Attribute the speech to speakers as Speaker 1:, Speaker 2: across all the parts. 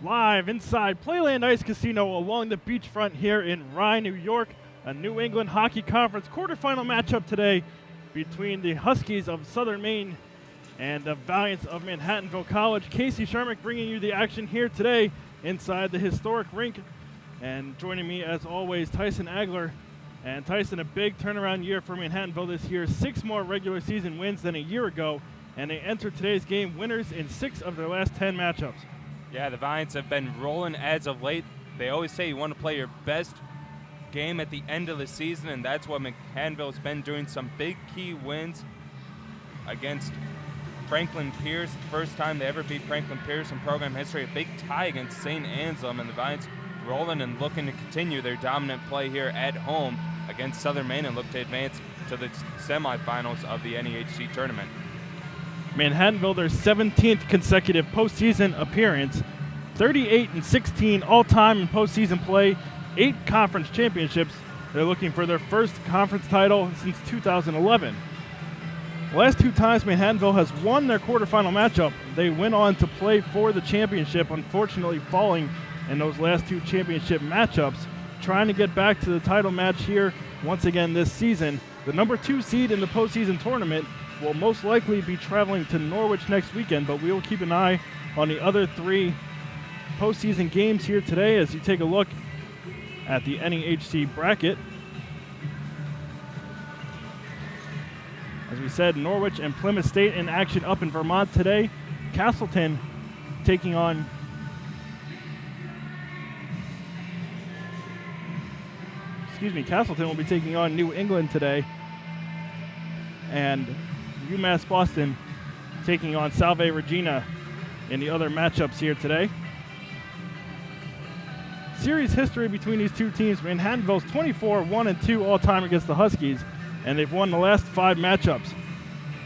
Speaker 1: Live inside Playland Ice Casino along the beachfront here in Rye, New York, a New England Hockey Conference quarterfinal matchup today between the Huskies of Southern Maine and the Valiants of Manhattanville College. Casey Sharmick bringing you the action here today inside the historic rink. And joining me as always, Tyson Agler. And Tyson, a big turnaround year for Manhattanville this year. 6 more regular season wins than a year ago, and they enter today's game winners in 6 of their last 10 matchups.
Speaker 2: Yeah, the Valiants have been rolling as of late. They always say you want to play your best game at the end of the season, and that's what Manhattanville's been doing. Some big key wins against Franklin Pierce. First time they ever beat Franklin Pierce in program history. A big tie against St. Anselm, and the Valiants rolling and looking to continue their dominant play here at home against Southern Maine and look to advance to the semifinals of the NEHC tournament.
Speaker 1: Manhattanville, their 17th consecutive postseason appearance, 38-16 all-time in postseason play, 8 conference championships. They're looking for their first conference title since 2011. The last 2 times Manhattanville has won their quarterfinal matchup, they went on to play for the championship, unfortunately falling in those last 2 championship matchups, trying to get back to the title match here once again this season. The number 2 seed in the postseason tournament will most likely be traveling to Norwich next weekend, but we will keep an eye on the other 3 postseason games here today as you take a look at the NEHC bracket. As we said, Norwich and Plymouth State in action up in Vermont today. Castleton taking on Castleton will be taking on New England today. And UMass Boston taking on Salve Regina in the other matchups here today. Series history between these 2 teams. Manhattanville's 24-1-2 all-time against the Huskies, and they've won the last 5 matchups.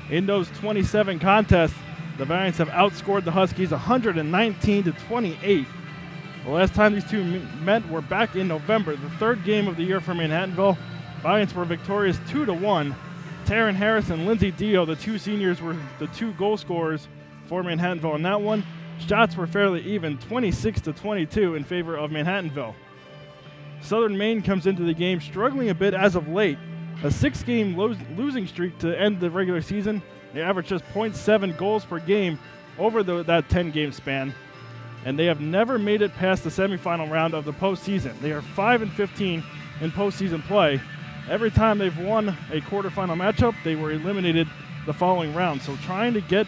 Speaker 1: In those 27 contests, the Valiants have outscored the Huskies 119-28. The last time these 2 met were back in November, the 3rd game of the year for Manhattanville. Valiants were victorious 2-1. Taryn Harris and Lindsey Dio, the 2 seniors, were the 2 goal scorers for Manhattanville in that one. Shots were fairly even, 26-22 in favor of Manhattanville. Southern Maine comes into the game struggling a bit as of late. A 6-game losing streak to end the regular season. They average just 0.7 goals per game over that 10-game span. And they have never made it past the semifinal round of the postseason. They are 5-15 in postseason play. Every time they've won a quarterfinal matchup, they were eliminated the following round. So trying to get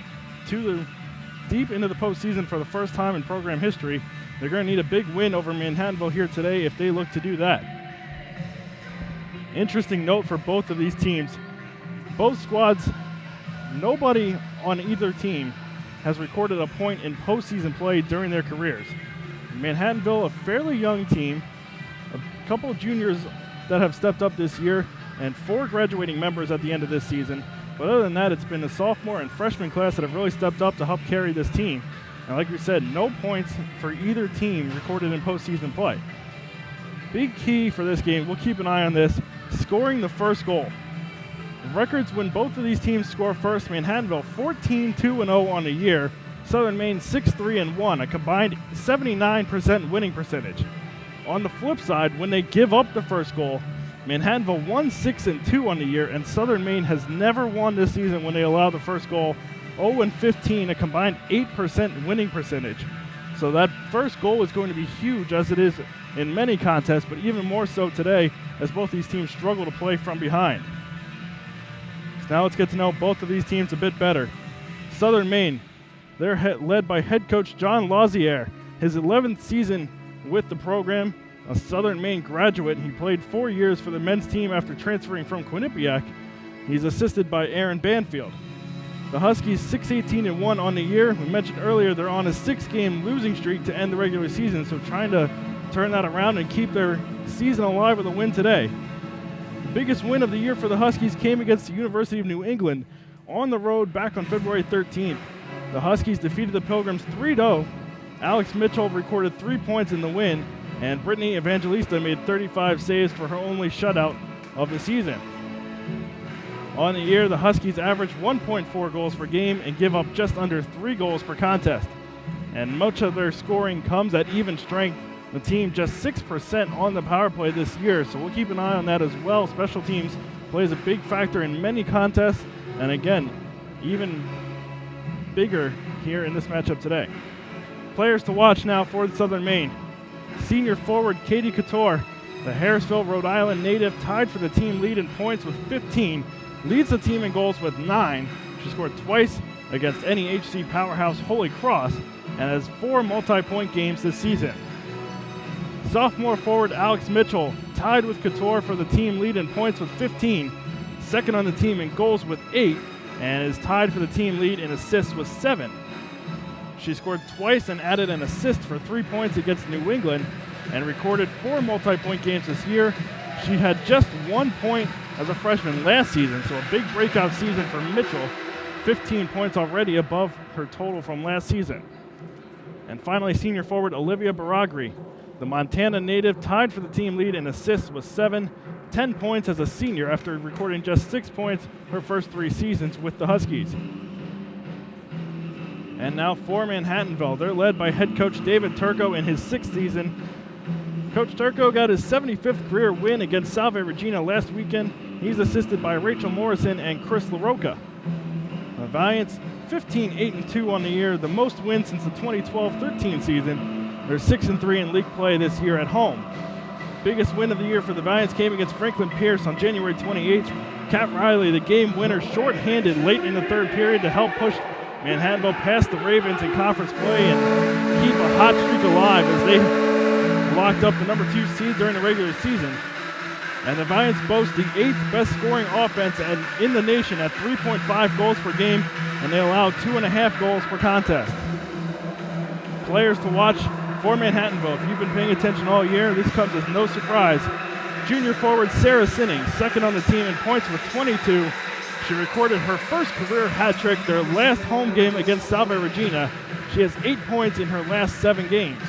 Speaker 1: deep into the postseason for the first time in program history, they're going to need a big win over Manhattanville here today if they look to do that. Interesting note for both of these teams. Both squads, nobody on either team has recorded a point in postseason play during their careers. Manhattanville, a fairly young team, a couple of juniors that have stepped up this year, and 4 graduating members at the end of this season. But other than that, it's been the sophomore and freshman class that have really stepped up to help carry this team. And like we said, no points for either team recorded in postseason play. Big key for this game, we'll keep an eye on this, scoring the first goal. Records when both of these teams score first: Manhattanville 14-2-0 on the year, Southern Maine 6-3-1, a combined 79% winning percentage. On the flip side, when they give up the first goal, Manhattanville 1-6-2 on the year, and Southern Maine has never won this season when they allow the first goal. 0-15, a combined 8% winning percentage. So that first goal is going to be huge, as it is in many contests, but even more so today, as both these teams struggle to play from behind. So now let's get to know both of these teams a bit better. Southern Maine, they're led by head coach John Lazier. His 11th season with the program, a Southern Maine graduate. He played 4 years for the men's team after transferring from Quinnipiac. He's assisted by Aaron Banfield. The Huskies 6-18-1 on the year. We mentioned earlier they're on a 6-game losing streak to end the regular season, so trying to turn that around and keep their season alive with a win today. The biggest win of the year for the Huskies came against the University of New England on the road back on February 13th. The Huskies defeated the Pilgrims 3-0. Alex Mitchell recorded 3 points in the win, and Brittany Evangelista made 35 saves for her only shutout of the season. On the year, the Huskies averaged 1.4 goals per game and give up just under 3 goals per contest. And much of their scoring comes at even strength. The team just 6% on the power play this year, so we'll keep an eye on that as well. Special teams plays a big factor in many contests, and again, even bigger here in this matchup today. Players to watch now for the Southern Maine. Senior forward Katie Couture, the Harrisville, Rhode Island native, tied for the team lead in points with 15, leads the team in goals with 9. She scored twice against NEHC powerhouse Holy Cross and has 4 multi-point games this season. Sophomore forward Alex Mitchell tied with Couture for the team lead in points with 15, second on the team in goals with 8, and is tied for the team lead in assists with 7. She scored twice and added an assist for 3 points against New England and recorded 4 multi-point games this year. She had just 1 point as a freshman last season, so a big breakout season for Mitchell. 15 points already above her total from last season. And finally, senior forward Olivia Baragri, the Montana native, tied for the team lead in assists with 7, 10 points as a senior after recording just 6 points her first 3 seasons with the Huskies. And now for Manhattanville, they're led by head coach David Turco in his 6th season. Coach Turco got his 75th career win against Salve Regina last weekend. He's assisted by Rachel Morrison and Chris LaRocca. The Valiants 15-8-2 on the year, the most wins since the 2012-13 season. They're 6-3 in league play this year at home. Biggest win of the year for the Valiants came against Franklin Pierce on January 28th. Kat Riley, the game winner, shorthanded late in the third period to help push Manhattanville past the Ravens in conference play and keep a hot streak alive as they locked up the number 2 seed during the regular season. And the Valiants boast the 8th best scoring offense in the nation at 3.5 goals per game, and they allowed 2.5 goals per contest. Players to watch for Manhattanville. If you've been paying attention all year, this comes as no surprise. Junior forward Sarah Sinning, second on the team in points with 22. She recorded her first career hat trick their last home game against Salve Regina. She has 8 points in her last 7 games.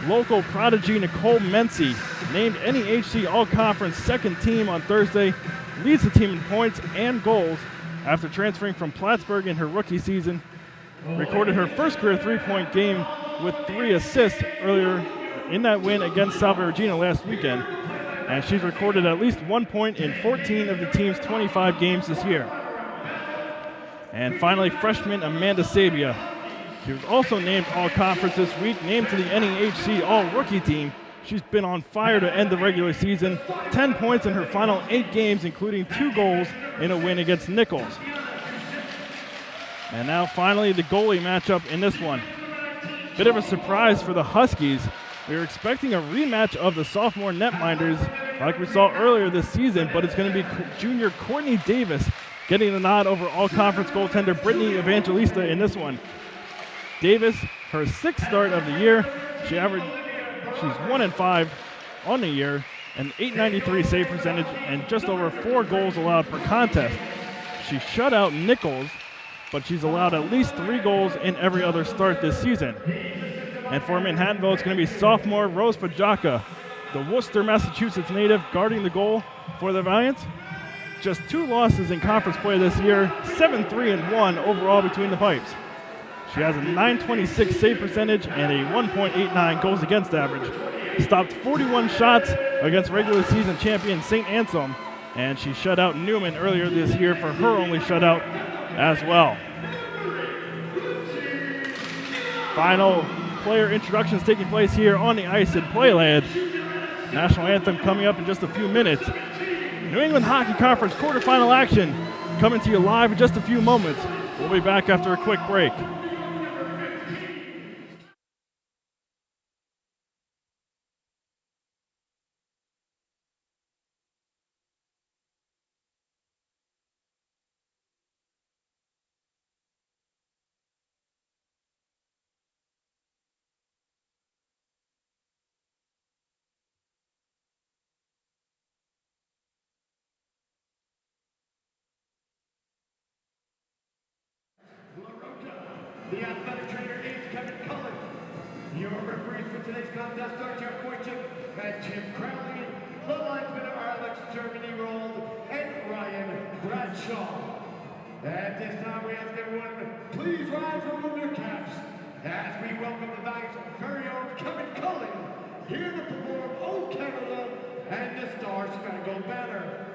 Speaker 1: Local prodigy Nicole Mency, named NEHC All-Conference second team on Thursday, leads the team in points and goals after transferring from Plattsburgh in her rookie season. Recorded her first career 3-point game with 3 assists earlier in that win against Salve Regina last weekend. And she's recorded at least 1 point in 14 of the team's 25 games this year. And finally, freshman Amanda Sabia. She was also named All-Conference this week, named to the NEHC All-Rookie team. She's been on fire to end the regular season. 10 points in her final 8 games, including 2 goals in a win against Nichols. And now finally the goalie matchup in this one. Bit of a surprise for the Huskies. We were expecting a rematch of the sophomore netminders like we saw earlier this season, but it's going to be junior Courtney Davis getting the nod over all-conference goaltender Brittany Evangelista in this one. Davis, her 6th start of the year. She's 1-5 on the year, an .893 save percentage, and just over 4 goals allowed per contest. She shut out Nichols, but she's allowed at least 3 goals in every other start this season. And for Manhattanville, it's going to be sophomore Rose Pajaka, the Worcester, Massachusetts native, guarding the goal for the Valiants. Just 2 losses in conference play this year, 7-3-1 overall between the pipes. She has a .926 save percentage and a 1.89 goals against average. Stopped 41 shots against regular season champion St. Anselm, and she shut out Newman earlier this year for her only shutout as well. Final player introductions taking place here on the ice in Playland. National anthem coming up in just a few minutes. New England Hockey Conference quarterfinal action coming to you live in just a few moments. We'll be back after a quick break.
Speaker 3: today's contest are Jeff Wojcik and Tim Crowley. The linesmen are Alex Germany-Rold and Ryan Bradshaw. At this time, we ask everyone, please rise and remove your caps as we welcome the Valiant's very own Kevin Cullen here to perform "O Canada" and the Star Spangled Banner.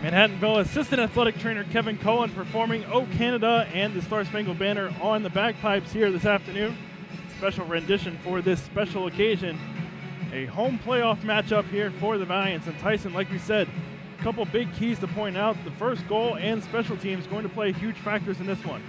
Speaker 1: Manhattanville assistant athletic trainer Kevin Cohen performing "O Canada" and the Star Spangled Banner on the bagpipes here this afternoon. Special rendition for this special occasion. A home playoff matchup here for the Valiants. And Tyson, like we said, a couple big keys to point out. The first goal and special teams going to play huge factors in this one.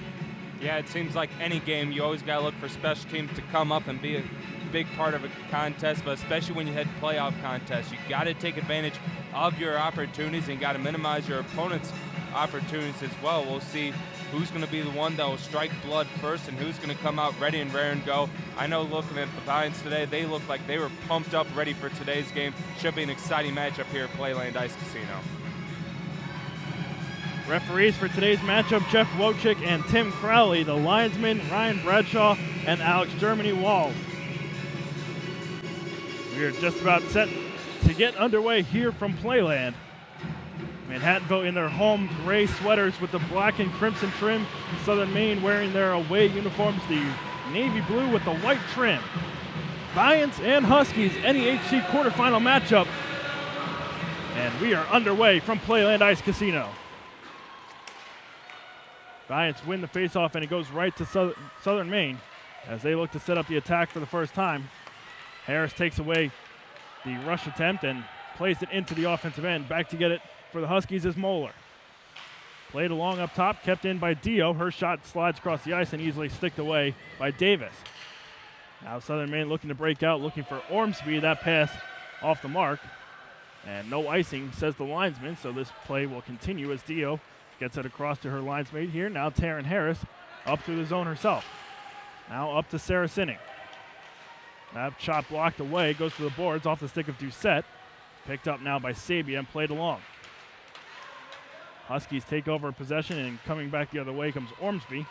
Speaker 2: Yeah, it seems like any game, you always got to look for special teams to come up and be a big part of a contest, but especially when you head playoff contests, you got to take advantage of your opportunities and got to minimize your opponent's opportunities as well. We'll see who's going to be the one that will strike blood first and who's going to come out ready and rare and go. I know looking at the Valiants today, they look like they were pumped up, ready for today's game. Should be an exciting matchup here at Playland Ice Casino.
Speaker 1: Referees for today's matchup, Jeff Wojcik and Tim Crowley. The linesmen, Ryan Bradshaw and Alex Germany-Rold. We are just about set to get underway here from Playland. Manhattanville in their home gray sweaters with the black and crimson trim. Southern Maine wearing their away uniforms, the navy blue with the white trim. Valiants and Huskies, NEHC quarterfinal matchup. And we are underway from Playland Ice Casino. Valiants win the faceoff and it goes right to Southern Maine as they look to set up the attack for the first time. Harris takes away the rush attempt and plays it into the offensive end. Back to get it for the Huskies is Moeller. Played along up top, kept in by Dio. Her shot slides across the ice and easily sticked away by Davis. Now Southern Maine looking to break out, looking for Ormsby. That pass off the mark. And no icing, says the linesman, so this play will continue as Dio gets it across to her linesmate here. Now Taryn Harris up through the zone herself. Now up to Sarah Sinning. That shot blocked away, goes to the boards off the stick of Doucette. Picked up now by Sabia and played along. Huskies take over possession, and coming back the other way comes Ormsby.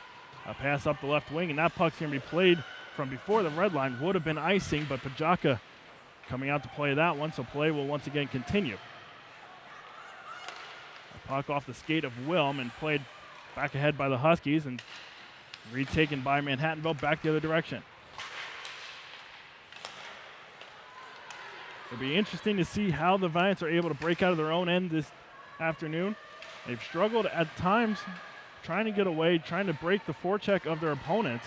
Speaker 1: A pass up the left wing, and that puck's going to be played from before the red line. Would have been icing, but Pajaka coming out to play that one, so play will once again continue. A puck off the skate of Wilm and played back ahead by the Huskies and retaken by Manhattanville back the other direction. It'll be interesting to see how the Viants are able to break out of their own end this afternoon. They've struggled at times trying to get away, trying to break the forecheck of their opponents,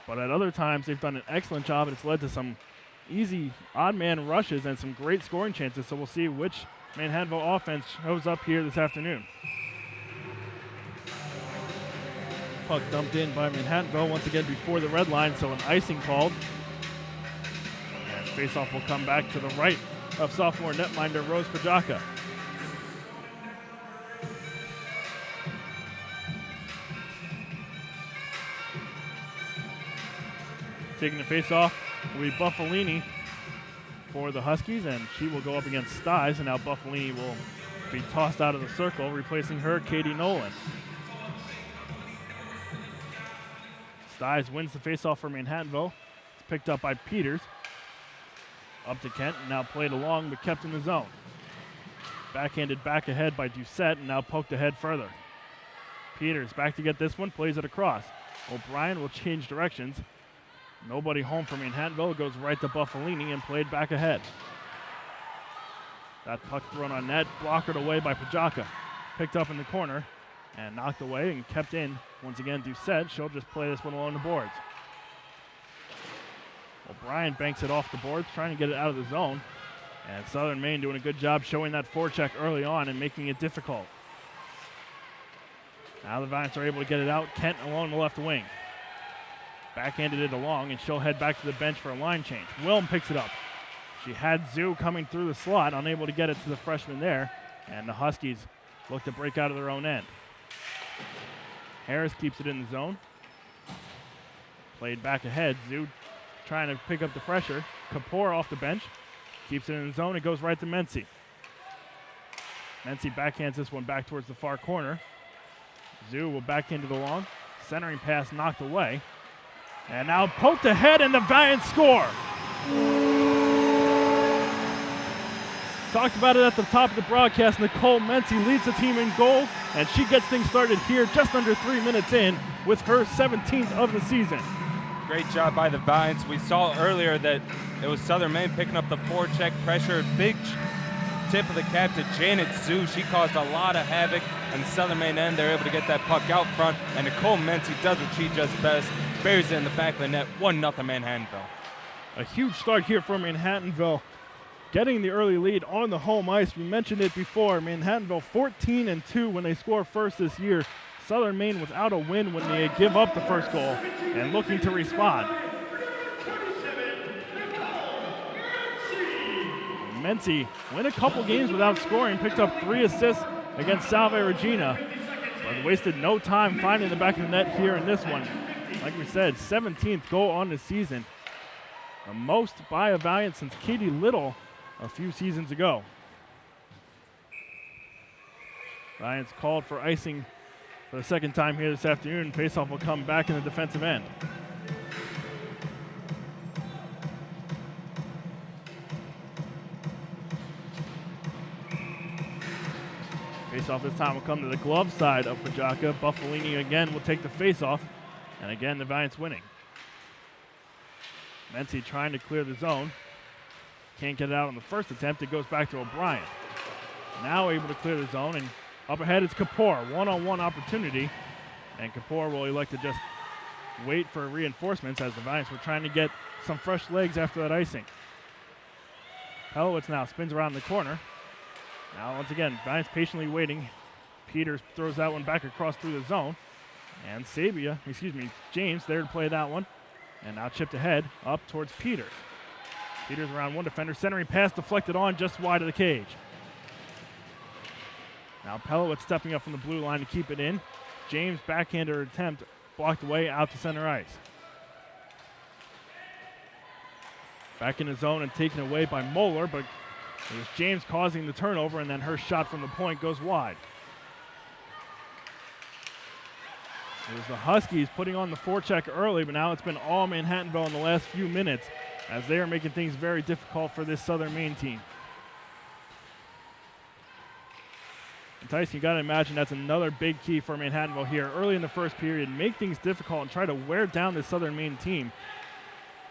Speaker 1: but at other times they've done an excellent job, and it's led to some easy odd man rushes and some great scoring chances, so we'll see which Manhattanville offense shows up here this afternoon. Puck dumped in by Manhattanville once again before the red line, so an icing called. And faceoff will come back to the right of sophomore netminder Rose Pajaka. Taking the faceoff will be Buffalini for the Huskies, and she will go up against Stiles, and now Buffalini will be tossed out of the circle, replacing her, Katie Nolan. Stiles wins the faceoff for Manhattanville. It's picked up by Peters. Up to Kent, and now played along, but kept in the zone. Backhanded back ahead by Doucette, and now poked ahead further. Peters back to get this one, plays it across. O'Brien will change directions. Nobody home for Manhattanville. It goes right to Buffalini and played back ahead. That puck thrown on net, blockered away by Pajaka. Picked up in the corner and knocked away and kept in. Once again, Doucette. She'll just play this one along the boards. O'Brien banks it off the boards, trying to get it out of the zone. And Southern Maine doing a good job showing that forecheck early on and making it difficult. Now the Viants are able to get it out. Kent along the left wing. Backhanded it along, and she'll head back to the bench for a line change. Wilm picks it up. She had Zoo coming through the slot, unable to get it to the freshman there, and the Huskies look to break out of their own end. Harris keeps it in the zone. Played back ahead. Zoo trying to pick up the pressure. Kapoor off the bench. Keeps it in the zone. It goes right to Mency. Mency backhands this one back towards the far corner. Zoo will backhand it along. Centering pass knocked away. And now poked ahead, and the Viants score. Talked about it at the top of the broadcast. Nicole Mency leads the team in goals, and she gets things started here just under 3 minutes in with her 17th of the season.
Speaker 2: Great job by the Viants. We saw earlier that it was Southern Maine picking up the forecheck pressure. Big tip of the cap to Janet Zhu. She caused a lot of havoc on the Southern Maine end. They're able to get that puck out front, and Nicole Mency does what she does best. Buries it in the back of the net. 1-0 Manhattanville.
Speaker 1: A huge start here for Manhattanville, getting the early lead on the home ice. We mentioned it before. Manhattanville 14-2 when they score first this year. Southern Maine without a win when they give up the first goal and looking to respond. Mency win a couple games without scoring, picked up 3 assists against Salve Regina, but wasted no time finding the back of the net here in this one. Like we said, 17th goal on the season. The most by a Valiant since Katie Little a few seasons ago. Valiant's called for icing for the second time here this afternoon. Faceoff will come back in the defensive end. Faceoff this time will come to the glove side of Pajaka. Buffalini again will take the faceoff. And again, the Valiants winning. Mency trying to clear the zone. Can't get it out on the first attempt. It goes back to O'Brien. Now able to clear the zone. And up ahead is Kapoor. One-on-one opportunity. And Kapoor will elect to just wait for reinforcements as the Valiants were trying to get some fresh legs after that icing. Pelowitz now spins around the corner. Now once again, Valiants patiently waiting. Peters throws that one back across through the zone. And James there to play that one. And now chipped ahead up towards Peters. Peters around one defender. Centering pass deflected on just wide of the cage. Now Pelowitz stepping up from the blue line to keep it in. James backhander attempt blocked away out to center ice. Back in the zone and taken away by Moeller, but it was James causing the turnover, and then her shot from the point goes wide. It was the Huskies putting on the forecheck early, but now it's been all Manhattanville in the last few minutes as they are making things very difficult for this Southern Maine team. And Tyson, you got to imagine that's another big key for Manhattanville here early in the first period. Make things difficult and try to wear down this Southern Maine team.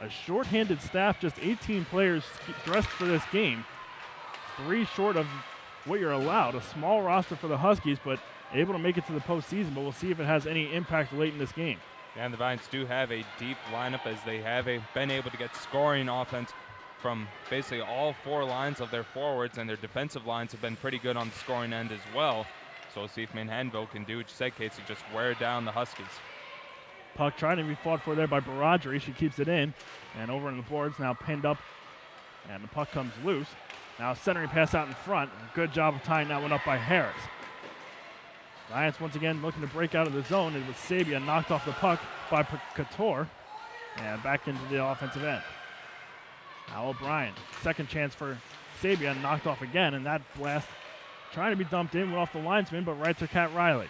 Speaker 1: A short-handed staff, just 18 players dressed for this game. 3 short of what you're allowed. A small roster for the Huskies, but able to make it to the postseason, but we'll see if it has any impact late in this game.
Speaker 2: And the Vines do have a deep lineup as they have been able to get scoring offense from basically all 4 lines of their forwards, and their defensive lines have been pretty good on the scoring end as well. So we'll see if Manhattanville can do what you said, Casey, just wear down the Huskies.
Speaker 1: Puck trying to be fought for there by Baradri. She keeps it in. And over on the boards, now pinned up. And the puck comes loose. Now centering pass out in front. Good job of tying that one up by Harris. Lions once again looking to break out of the zone. It was Sabia knocked off the puck by Couture. And back into the offensive end. Now O'Brien. Second chance for Sabia. Knocked off again. And that blast trying to be dumped in. Went off the linesman, but right to Kat Riley.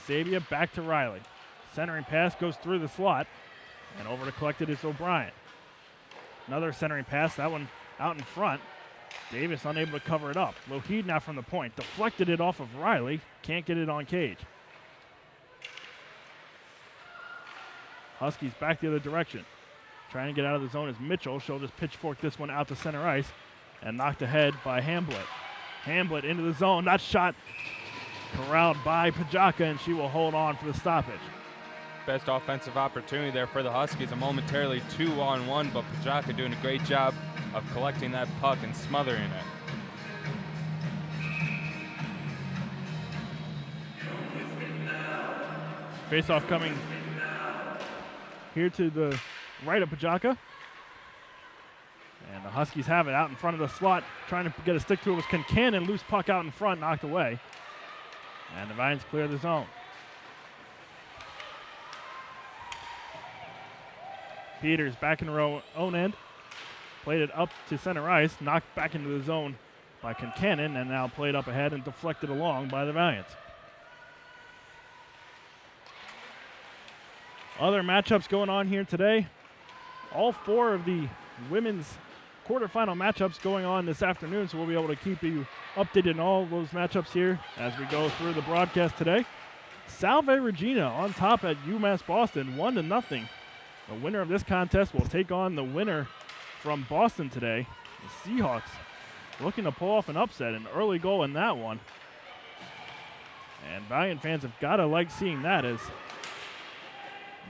Speaker 1: Sabia back to Riley. Centering pass goes through the slot. And over to collect it is O'Brien. Another centering pass, that one out in front. Davis unable to cover it up. Lougheed now from the point. Deflected it off of Riley. Can't get it on cage. Huskies back the other direction. Trying to get out of the zone is Mitchell. She'll just pitchfork this one out to center ice. And knocked ahead by Hamblett. Hamblett into the zone. That shot corralled by Pajaka, and she will hold on for the stoppage.
Speaker 2: Best offensive opportunity there for the Huskies. A momentarily 2-on-1, but Pajaka doing a great job of collecting that puck and smothering it.
Speaker 1: Face-off coming here to the right of Pajaka. And the Huskies have it out in front of the slot. Trying to get a stick to it was Concannon. Loose puck out in front, knocked away. And the Vines clear the zone. Peters back in the own end. Played it up to center ice. Knocked back into the zone by Concannon. And now played up ahead and deflected along by the Valiants. Other matchups going on here today. All 4 of the women's quarterfinal matchups going on this afternoon, so we'll be able to keep you updated on all those matchups here as we go through the broadcast today. Salve Regina on top at UMass Boston, 1-0. The winner of this contest will take on the winner from Boston today. The Seahawks looking to pull off an upset, an early goal in that one. And Valiant fans have got to like seeing that, as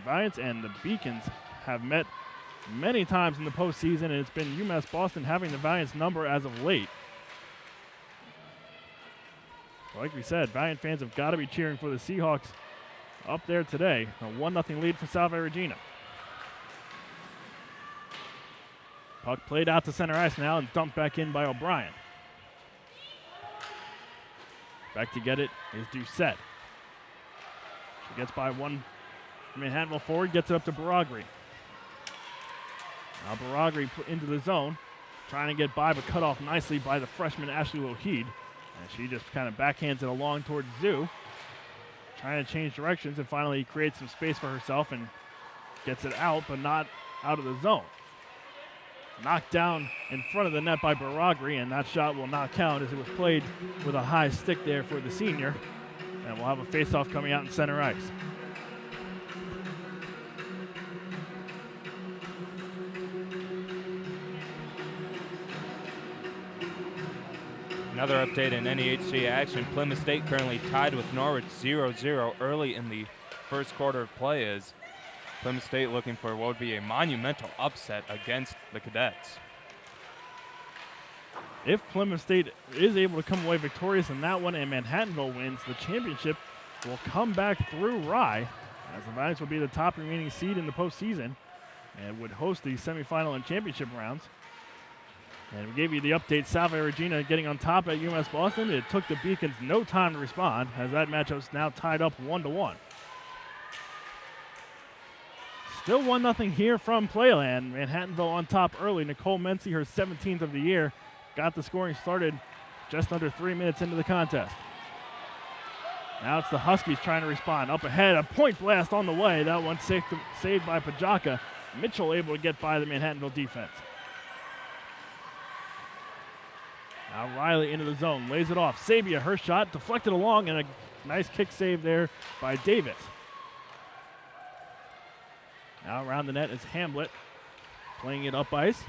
Speaker 1: Valiants and the Beacons have met many times in the postseason, and it's been UMass Boston having the Valiants number as of late. Like we said, Valiant fans have got to be cheering for the Seahawks up there today. A 1-0 lead for Salve Regina. Puck played out to center ice now and dumped back in by O'Brien. Back to get it is Doucette. She gets by one Manhattanville forward, gets it up to Baragri. Now Baragri into the zone, trying to get by, but cut off nicely by the freshman Ashley Lougheed. And she just kind of backhands it along towards Zoo, trying to change directions and finally creates some space for herself and gets it out, but not out of the zone. Knocked down in front of the net by Baragri, and that shot will not count as it was played with a high stick there for the senior. And we'll have a face-off coming out in center ice.
Speaker 2: Another update in NEHC action. Plymouth State currently tied with Norwich 0-0 early in the first quarter of play, as Plymouth State looking for what would be a monumental upset against the Cadets.
Speaker 1: If Plymouth State is able to come away victorious in that one and Manhattanville wins, the championship will come back through Rye, as the Valiants will be the top remaining seed in the postseason and would host the semifinal and championship rounds. And we gave you the update. Salve Regina getting on top at UMass Boston. It took the Beacons no time to respond, as that matchup's now tied up 1-1. Still 1-0 here from Playland. Manhattanville on top early. Nicole Mency, her 17th of the year, got the scoring started just under 3 minutes into the contest. Now it's the Huskies trying to respond. Up ahead, a point blast on the way. That one saved by Pajaka. Mitchell able to get by the Manhattanville defense. Now Riley into the zone, lays it off. Sabia, her shot, deflected along, and a nice kick save there by Davis. Now around the net is Hamblett, playing it up ice.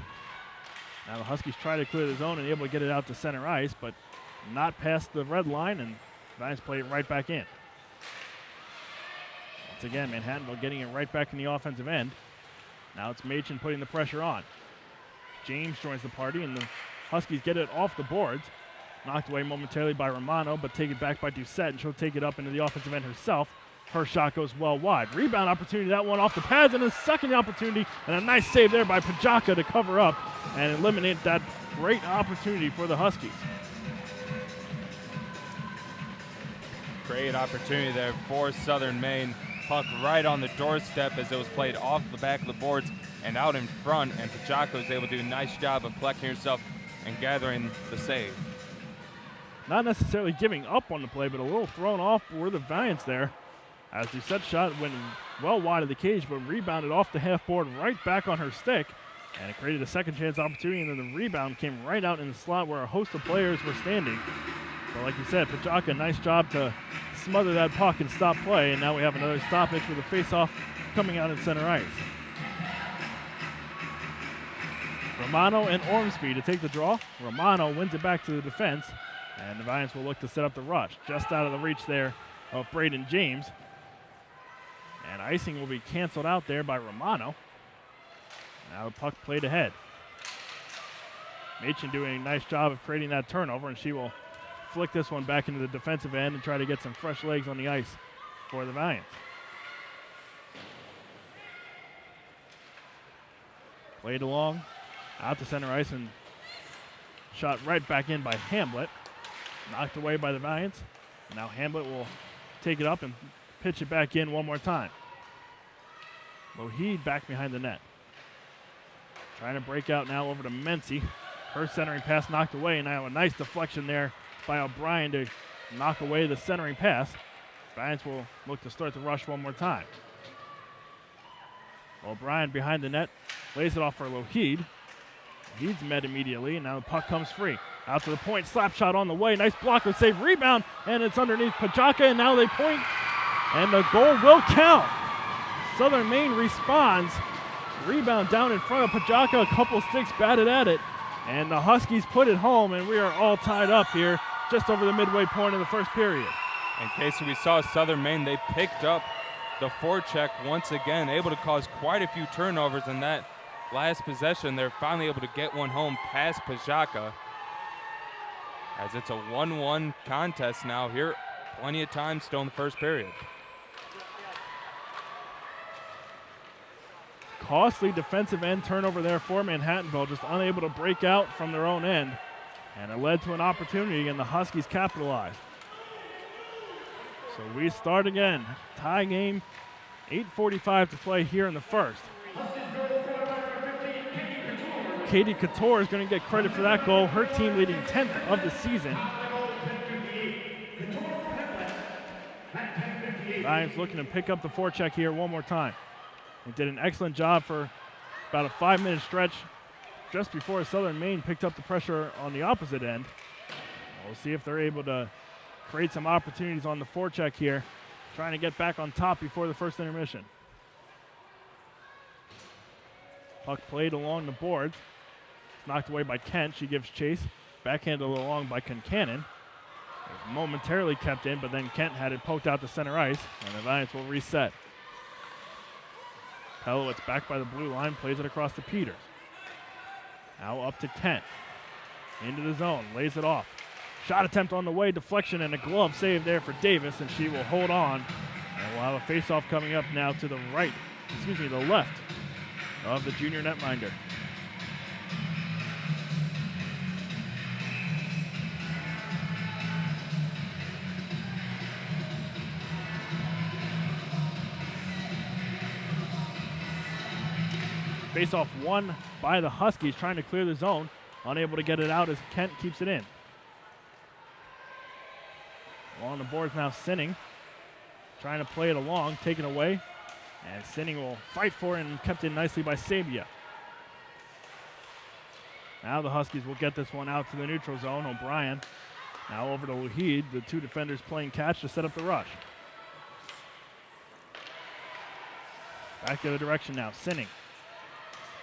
Speaker 1: Now the Huskies try to clear the zone and able to get it out to center ice, but not past the red line, and Vines play it right back in. Once again, Manhattanville getting it right back in the offensive end. Now it's Machen putting the pressure on. James joins the party, and the Huskies get it off the boards. Knocked away momentarily by Romano, but taken back by Doucette, and she'll take it up into the offensive end herself. Her shot goes well wide. Rebound opportunity, that one off the pads, and a second opportunity, and a nice save there by Pajaka to cover up and eliminate that great opportunity for the Huskies.
Speaker 2: Great opportunity there for Southern Maine. Puck right on the doorstep as it was played off the back of the boards and out in front, and Pajaka was able to do a nice job of collecting herself and gathering the save.
Speaker 1: Not necessarily giving up on the play, but a little thrown off were the Valiants there. As Doucette's shot went well wide of the cage, but rebounded off the half board right back on her stick, and it created a second chance opportunity, and then the rebound came right out in the slot where a host of players were standing. But like you said, Pajaka, nice job to smother that puck and stop play, and now we have another stoppage with a face-off coming out in center ice. Romano and Ormsby to take the draw. Romano wins it back to the defense, and the Valiants will look to set up the rush. Just out of the reach there of Braden James. And icing will be canceled out there by Romano. Now the puck played ahead. Machen doing a nice job of creating that turnover, and she will flick this one back into the defensive end and try to get some fresh legs on the ice for the Valiants. Played along, out to center ice, and shot right back in by Hamblett. Knocked away by the Valiants. Now Hamblett will take it up and pitch it back in one more time. Mohid back behind the net. Trying to break out now over to Mency. Her centering pass knocked away, and now a nice deflection there by O'Brien to knock away the centering pass. Valiants will look to start the rush one more time. O'Brien behind the net, lays it off for Lohid. He's met immediately, and now the puck comes free. Out to the point, slap shot on the way, nice blocker save, rebound, and it's underneath Pajaka, and now they point, and the goal will count. Southern Maine responds. Rebound down in front of Pajaka, a couple sticks batted at it, and the Huskies put it home, and we are all tied up here just over the midway point of the first period.
Speaker 2: In case we saw Southern Maine, they picked up the forecheck once again, able to cause quite a few turnovers in that last possession. They're finally able to get one home past Pajaka, as it's a 1-1 contest now here. Plenty of time still in the first period.
Speaker 1: Costly defensive end turnover there for Manhattanville, just unable to break out from their own end. And it led to an opportunity, and the Huskies capitalized. So we start again. Tie game, 8:45 to play here in the first. Katie Couture is going to get credit for that goal. Her team leading 10th of the season. Lions looking to pick up the forecheck here one more time. They did an excellent job for about a 5-minute stretch just before Southern Maine picked up the pressure on the opposite end. We'll see if they're able to create some opportunities on the forecheck here, trying to get back on top before the first intermission. Puck played along the boards. It's knocked away by Kent. She gives chase. Backhanded along by Concannon. It was momentarily kept in, but then Kent had it poked out to center ice, and the Valiants will reset. Pelowitz back by the blue line, plays it across to Peters. Now up to Kent. Into the zone, lays it off. Shot attempt on the way, deflection, and a glove save there for Davis, and she will hold on. And we'll have a face-off coming up now to the the left of the junior netminder. Face-off won by the Huskies, trying to clear the zone. Unable to get it out as Kent keeps it in. On the boards now, Sinning. Trying to play it along, taken away. And Sinning will fight for it and kept in nicely by Sabia. Now the Huskies will get this one out to the neutral zone. O'Brien now over to Wahid. The two defenders playing catch to set up the rush. Back the other direction now. Sinning.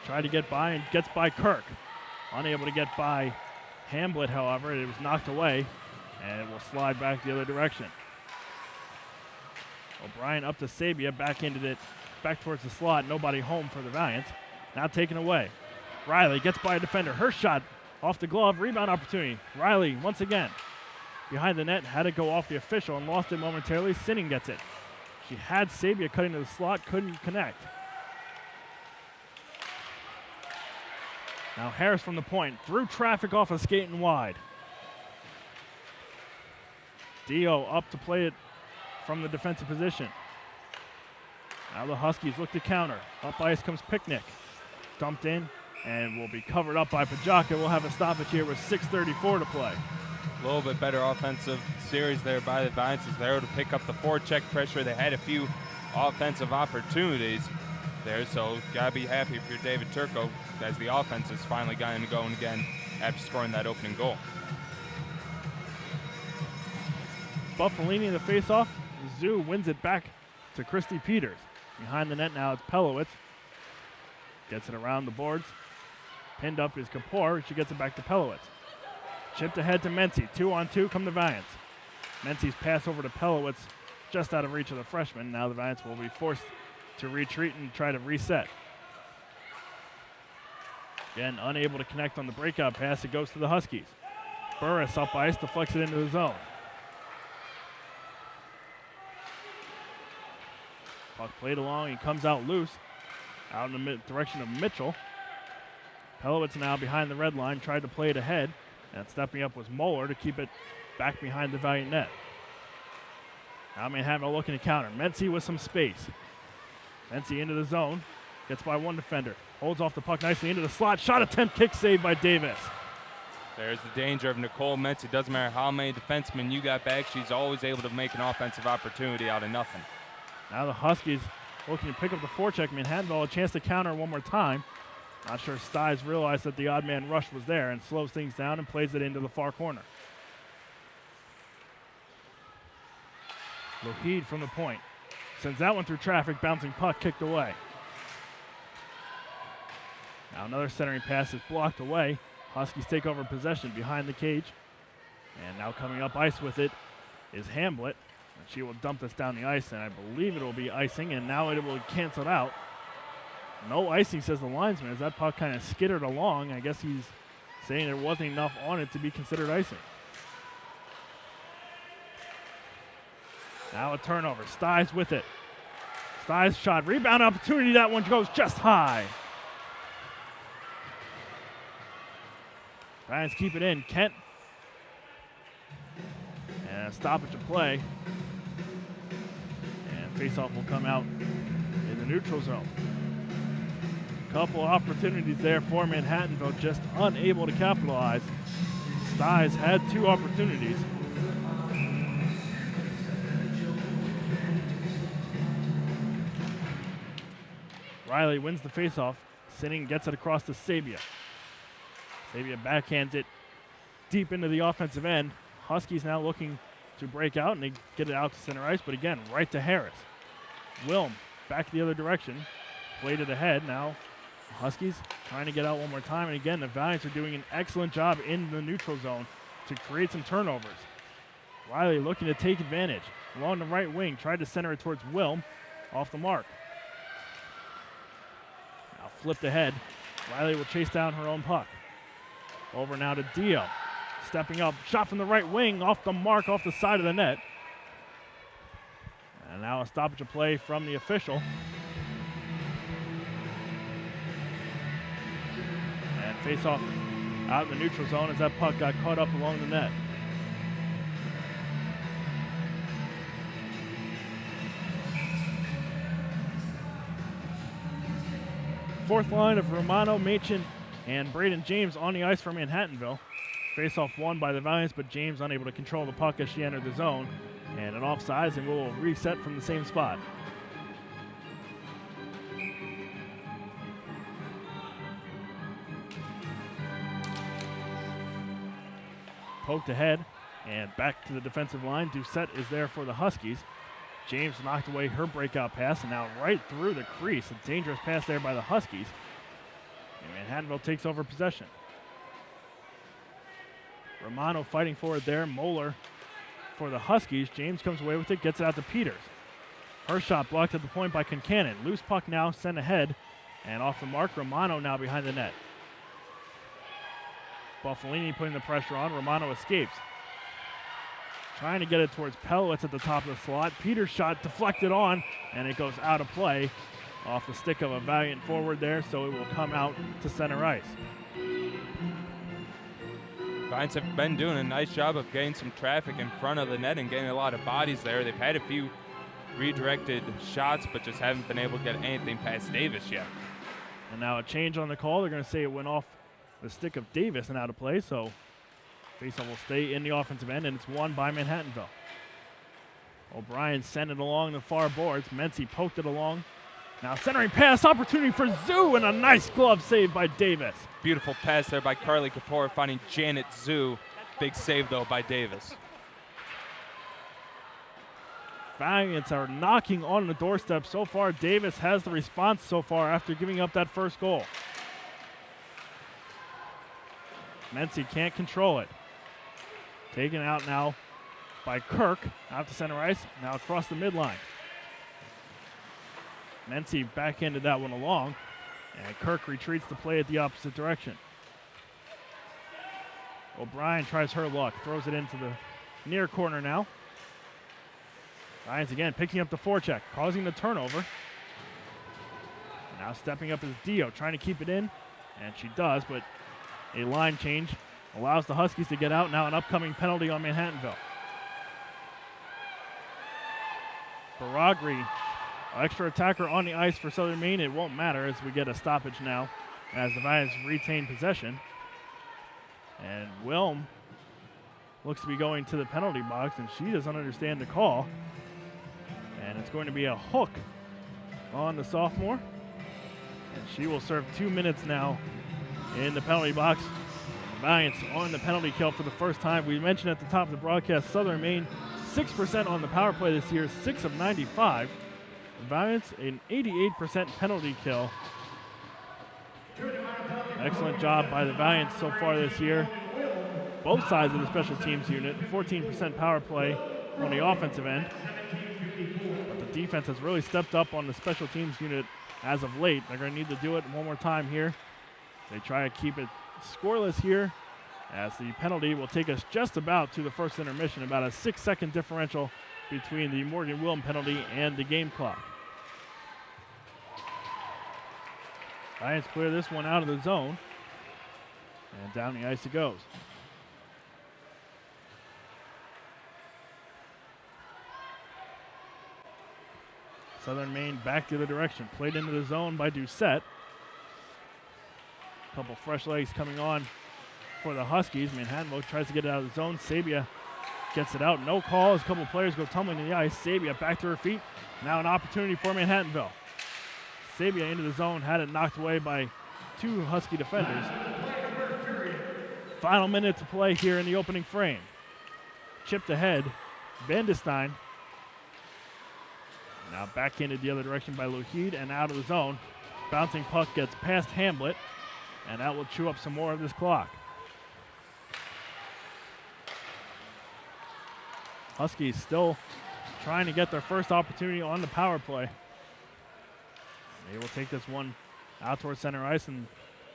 Speaker 1: Tried to get by and gets by Kirk. Unable to get by Hamblett, however. It was knocked away. And it will slide back the other direction. O'Brien up to Sabia. Back towards the slot. Nobody home for the Valiants. Now taken away. Riley gets by a defender. Her shot off the glove. Rebound opportunity. Riley once again behind the net. Had it go off the official and lost it momentarily. Sinning gets it. She had Sabia cutting to the slot. Couldn't connect. Now Harris from the point. Through traffic off a skate and wide. Dio up to play it from the defensive position. Now the Huskies look to counter. Up ice comes Picnic. Dumped in and will be covered up by Pajaka. We'll have a stoppage here with 6:34 to play.
Speaker 2: A little bit better offensive series there by the Valiants as they're able to pick up the forecheck pressure. They had a few offensive opportunities there, so gotta be happy if you're David Turco as the offense has finally gotten going again after scoring that opening goal.
Speaker 1: Buffalini the face-off. Zoo wins it back to Christy Peters. Behind the net now it's Pelowitz. Gets it around the boards. Pinned up is Kapoor. She gets it back to Pelowitz. Chipped ahead to Mency. 2-on-2 come the Valiants. Mency's pass over to Pelowitz just out of reach of the freshman. Now the Valiants will be forced to retreat and try to reset. Again, unable to connect on the breakout pass. It goes to the Huskies. Burris up ice, deflects it into the zone. Puck played along. He comes out loose. Out in the direction of Mitchell. Pelowitz now behind the red line. Tried to play it ahead. And stepping up was Moeller to keep it back behind the Valiant net. Now Manhattanville looking to counter. Mency with some space. Mency into the zone. Gets by one defender. Holds off the puck nicely into the slot. Shot attempt, kick saved by Davis.
Speaker 2: There's the danger of Nicole Mentz. It doesn't matter how many defensemen you got back. She's always able to make an offensive opportunity out of nothing.
Speaker 1: Now the Huskies looking to pick up the forecheck. Manhattanville a chance to counter one more time. Not sure Stiles realized that the odd man rush was there and slows things down and plays it into the far corner. Lohid from the point. Sends that one through traffic, bouncing puck kicked away. Now another centering pass is blocked away. Huskies take over possession behind the cage. And now coming up ice with it is Hamblett. And she will dump this down the ice, and I believe it will be icing, and now it will be canceled out. No icing, says the linesman, as that puck kind of skittered along. I guess he's saying there wasn't enough on it to be considered icing. Now a turnover. Stiles with it. Stiles shot. Rebound opportunity. That one goes just high. Lions keep it in. Kent. And a stoppage of play. And faceoff will come out in the neutral zone. Couple opportunities there for Manhattanville, just unable to capitalize. Stiles had two opportunities. Riley wins the faceoff. Sinning gets it across to Sabia. Sabia backhands it deep into the offensive end. Huskies now looking to break out, and they get it out to center ice, but again, right to Harris. Wilm back the other direction. Played it ahead. Now Huskies trying to get out one more time, and again, the Valiants are doing an excellent job in the neutral zone to create some turnovers. Riley looking to take advantage. Along the right wing, tried to center it towards Wilm. Off the mark. Now flipped ahead. Riley will chase down her own puck. Over now to Dio. Stepping up, shot from the right wing, off the mark, off the side of the net. And now a stoppage of play from the official. And face off out in the neutral zone as that puck got caught up along the net. Fourth line of Romano, Machin, and Braden James on the ice for Manhattanville. Face-off won by the Valiants, but James unable to control the puck as she entered the zone. And an offsides, and we'll reset from the same spot. Poked ahead, and back to the defensive line. Doucette is there for the Huskies. James knocked away her breakout pass, and now right through the crease. A dangerous pass there by the Huskies. And Manhattanville takes over possession. Romano fighting for it there. Moeller for the Huskies. James comes away with it, gets it out to Peters. Her shot blocked at the point by Concannon. Loose puck now sent ahead, and off the mark. Romano now behind the net. Buffalini putting the pressure on. Romano escapes. Trying to get it towards Pelowitz at the top of the slot. Peters' shot deflected on, and it goes out of play off the stick of a Valiant forward there, so it will come out to center ice.
Speaker 2: Valiants have been doing a nice job of getting some traffic in front of the net and getting a lot of bodies there. They've had a few redirected shots, but just haven't been able to get anything past Davis yet.
Speaker 1: And now a change on the call. They're going to say it went off the stick of Davis and out of play, so faceoff will stay in the offensive end, and it's won by Manhattanville. O'Brien sent it along the far boards. Mency poked it along. Now centering pass opportunity for Zoo, and a nice glove save by Davis.
Speaker 2: Beautiful pass there by Carly Kapoor, finding Janet Zoo. Big save, though, by Davis.
Speaker 1: Valiants are knocking on the doorstep so far. Davis has the response so far after giving up that first goal. Mency can't control it. Taken out now by Kirk, out to center ice, now across the midline. Mency backhanded that one along, and Kirk retreats the play at the opposite direction. O'Brien tries her luck, throws it into the near corner now. Lyons again picking up the forecheck, causing the turnover. Now stepping up is Dio, trying to keep it in, and she does, but a line change allows the Huskies to get out. Now an upcoming penalty on Manhattanville. Baragri, extra attacker on the ice for Southern Maine. It won't matter as we get a stoppage now as the Valiants retain possession. And Wilm looks to be going to the penalty box, and she doesn't understand the call. And it's going to be a hook on the sophomore. And she will serve 2 minutes now in the penalty box. The Valiants on the penalty kill for the first time. We mentioned at the top of the broadcast, Southern Maine 6% on the power play this year, 6 of 95. The Valiants an 88% penalty kill. Excellent job by the Valiants so far this year. Both sides of the special teams unit, 14% power play on the offensive end. But the defense has really stepped up on the special teams unit as of late. They're going to need to do it one more time here. They try to keep it scoreless here, as the penalty will take us just about to the first intermission, about a 6-second differential between the Morgan Wilm penalty and the game clock. Lions clear this one out of the zone, and down the ice it goes. Southern Maine back the other direction, played into the zone by Doucette. Couple fresh legs coming on for the Huskies. Manhattanville tries to get it out of the zone. Sabia gets it out. No call as a couple players go tumbling to the ice. Sabia back to her feet. Now an opportunity for Manhattanville. Sabia into the zone, had it knocked away by two Husky defenders. Final minute to play here in the opening frame. Chipped ahead, Vandestein. Now backhanded the other direction by Lougheed and out of the zone. Bouncing puck gets past Hamblett, and that will chew up some more of this clock. Huskies still trying to get their first opportunity on the power play. They will take this one out towards center ice and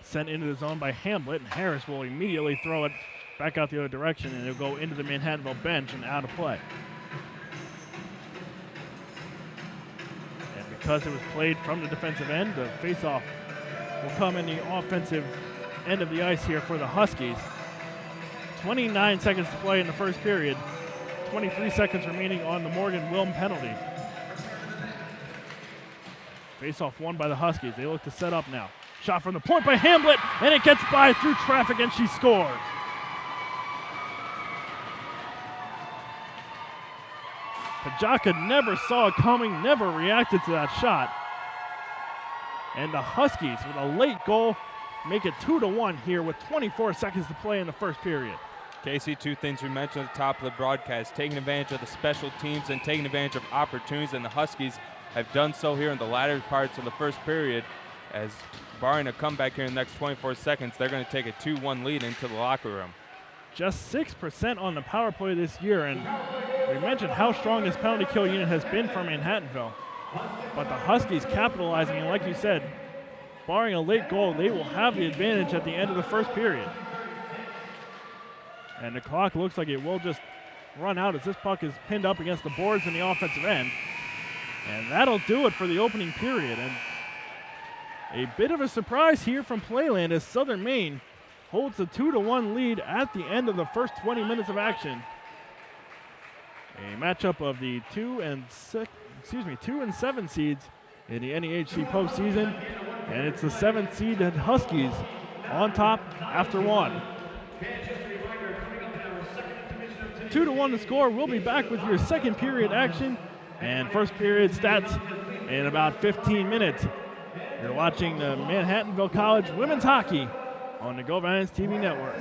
Speaker 1: sent into the zone by Hamblett, and Harris will immediately throw it back out the other direction, and it'll go into the Manhattanville bench and out of play. And because it was played from the defensive end, the faceoff will come in the offensive end of the ice here for the Huskies. 29 seconds to play in the first period. 23 seconds remaining on the Morgan Wilm penalty. Face-off won by the Huskies. They look to set up now. Shot from the point by Hamblett, and it gets by through traffic, and she scores. Pajaka never saw it coming, never reacted to that shot. And the Huskies, with a late goal, make it 2-1 here with 24 seconds to play in the first period.
Speaker 2: Casey, two things we mentioned at the top of the broadcast, taking advantage of the special teams and taking advantage of opportunities, and the Huskies have done so here in the latter parts of the first period, as barring a comeback here in the next 24 seconds, they're going to take a 2-1 lead into the locker room.
Speaker 1: Just 6% on the power play this year, and we mentioned how strong this penalty kill unit has been for Manhattanville. But the Huskies capitalizing, and like you said, barring a late goal, they will have the advantage at the end of the first period. And the clock looks like it will just run out as this puck is pinned up against the boards in the offensive end. And that'll do it for the opening period. And a bit of a surprise here from Playland as Southern Maine holds the 2-1 lead at the end of the first 20 minutes of action. A matchup of the 2 and 7 seeds in the NEHC postseason, and it's the 7th seeded Huskies on top after one. 2-1 the score. We'll be back with your second period action and first period stats in about 15 minutes. You're watching the Manhattanville College women's hockey on the Go Vans TV network.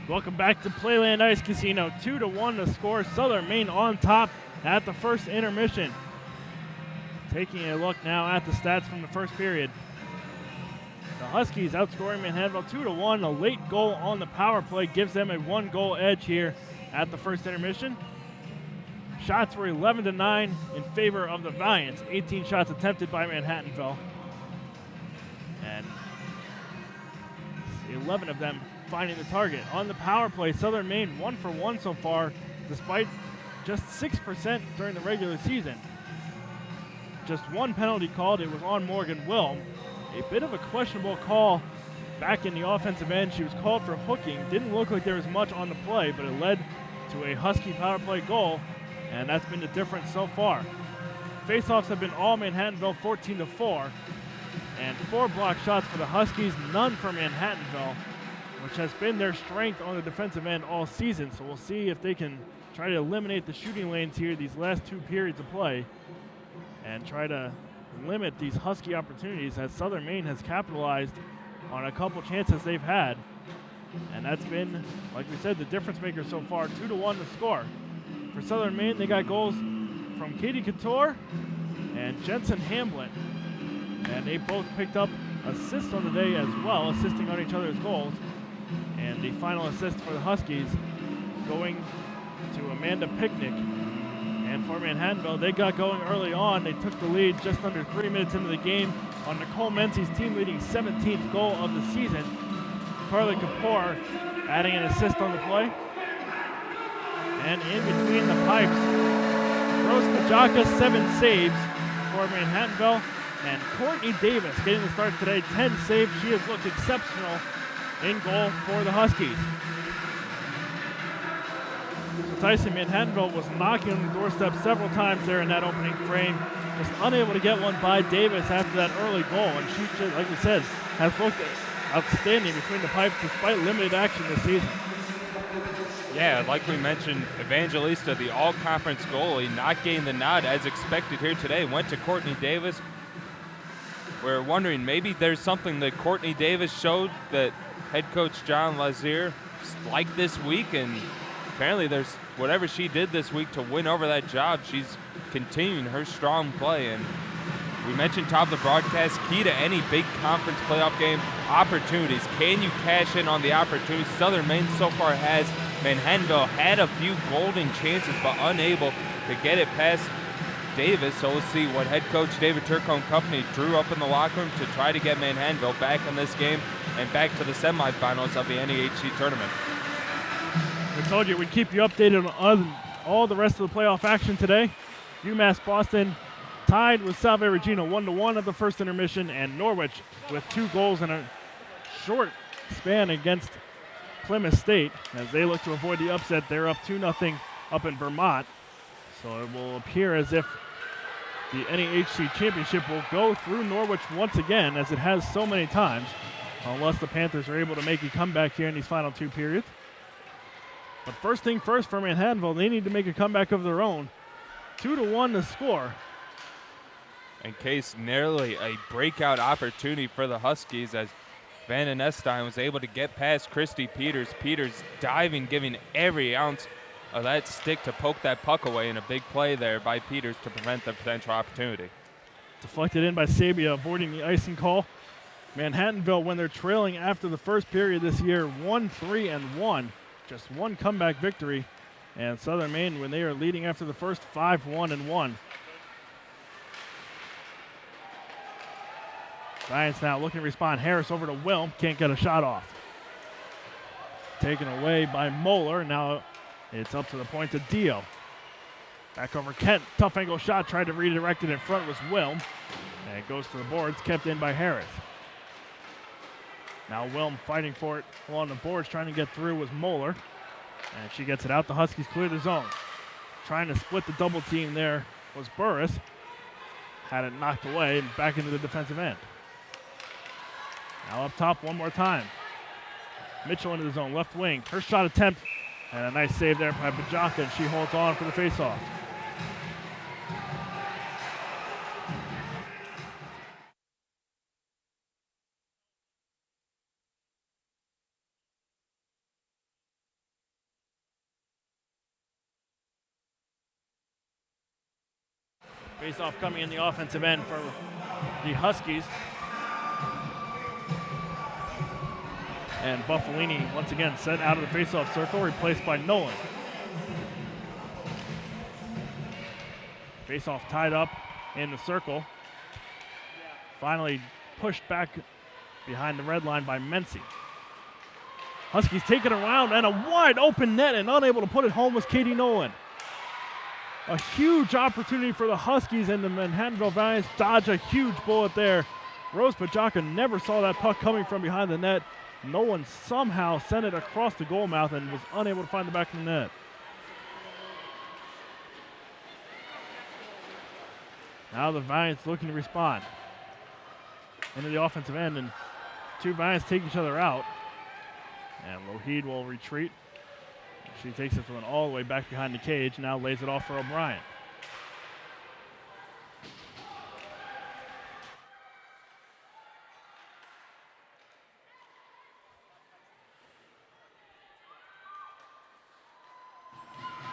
Speaker 1: Welcome back to Playland Ice Casino. 2-1 to score. Southern Maine on top at the first intermission. Taking a look now at the stats from the first period. The Huskies outscoring Manhattanville 2-1. A late goal on the power play gives them a 1-goal edge here at the first intermission. Shots were 11-9 in favor of the Valiants. 18 shots attempted by Manhattanville. And 11 of them finding the target. On the power play, Southern Maine 1 for 1 so far, despite just 6% during the regular season. Just one penalty called. It was on Morgan Wilm. A bit of a questionable call back in the offensive end. She was called for hooking. Didn't look like there was much on the play, but it led to a Husky power play goal, and that's been the difference so far. Faceoffs have been all Manhattanville, 14-4, and 4 block shots for the Huskies, none for Manhattanville, which has been their strength on the defensive end all season. So we'll see if they can try to eliminate the shooting lanes here these last 2 periods of play and try to limit these Husky opportunities, as Southern Maine has capitalized on a couple chances they've had. And that's been, like we said, the difference maker so far. 2-1 to score. For Southern Maine, they got goals from Katie Couture and Jensen Hamblin. And they both picked up assists on the day as well, assisting on each other's goals. And the final assist for the Huskies going to Amanda Picnic. And for Manhattanville, they got going early on. They took the lead just under 3 minutes into the game on Nicole Menzies' team-leading 17th goal of the season. Carly Kapoor adding an assist on the play. And in between the pipes, Rose Pajaka, 7 saves for Manhattanville. And Courtney Davis getting the start today, 10 saves. She has looked exceptional in goal for the Huskies. So Tyson, Manhattanville was knocking on the doorstep several times there in that opening frame, just unable to get one by Davis after that early goal. And she, just, like we said, has looked outstanding between the pipes despite limited action this season.
Speaker 2: Yeah, like we mentioned, Evangelista, the all-conference goalie, not getting the nod as expected here today, went to Courtney Davis. We're wondering, maybe there's something that Courtney Davis showed that head coach John Lazier liked this week, and apparently there's whatever she did this week to win over that job, she's continuing her strong play. And we mentioned top of the broadcast, key to any big conference playoff game, opportunities. Can you cash in on the opportunities? Southern Maine so far has. Manhattanville had a few golden chances, but unable to get it past Davis. So we'll see what head coach David Turco and company drew up in the locker room to try to get Manhattanville back in this game and back to the semifinals of the NEHC tournament.
Speaker 1: I told you we'd keep you updated on all the rest of the playoff action today. UMass Boston tied with Salve Regina 1-1 at the first intermission, and Norwich with 2 goals in a short span against Plymouth State as they look to avoid the upset. They're up 2-0 up in Vermont. So it will appear as if the NEHC championship will go through Norwich once again, as it has so many times, unless the Panthers are able to make a comeback here in these final 2 periods. But first thing first for Manhattanville, they need to make a comeback of their own. 2-1 to score.
Speaker 2: In case narrowly a breakout opportunity for the Huskies, as Van den Estein was able to get past Christy Peters. Peters diving, giving every ounce of that stick to poke that puck away, and a big play there by Peters to prevent the potential opportunity.
Speaker 1: Deflected in by Sabia, avoiding the icing call. Manhattanville, when they're trailing after the first period this year, 1-3-1. Just one comeback victory. And Southern Maine, when they are leading after the first, 5-1-1. Giants now looking to respond. Harris over to Wilm. Can't get a shot off. Taken away by Moeller. Now it's up to the point to Dio. Back over Kent. Tough angle shot. Tried to redirect it in front. Was Wilm. And it goes to the boards. Kept in by Harris. Now Wilm fighting for it along the boards. Trying to get through was Moeller. And she gets it out. The Huskies clear the zone. Trying to split the double team there was Burris. Had it knocked away and back into the defensive end. Now up top one more time. Mitchell into the zone, left wing. Her shot attempt, and a nice save there by Bajaka, and she holds on for the faceoff. Face-off coming in the offensive end for the Huskies. And Buffalini once again sent out of the face-off circle, replaced by Nolan. Face-off tied up in the circle. Finally pushed back behind the red line by Mency. Huskies take it around, and a wide open net, and unable to put it home was Katie Nolan. A huge opportunity for the Huskies, and the Manhattanville Valiants dodge a huge bullet there. Rose Pajaka never saw that puck coming from behind the net. Nolan somehow sent it across the goal mouth and was unable to find the back of the net. Now the Valiants looking to respond. Into the offensive end, and two Valiants take each other out. And Lougheed will retreat. She takes this one all the way back behind the cage, now lays it off for O'Brien.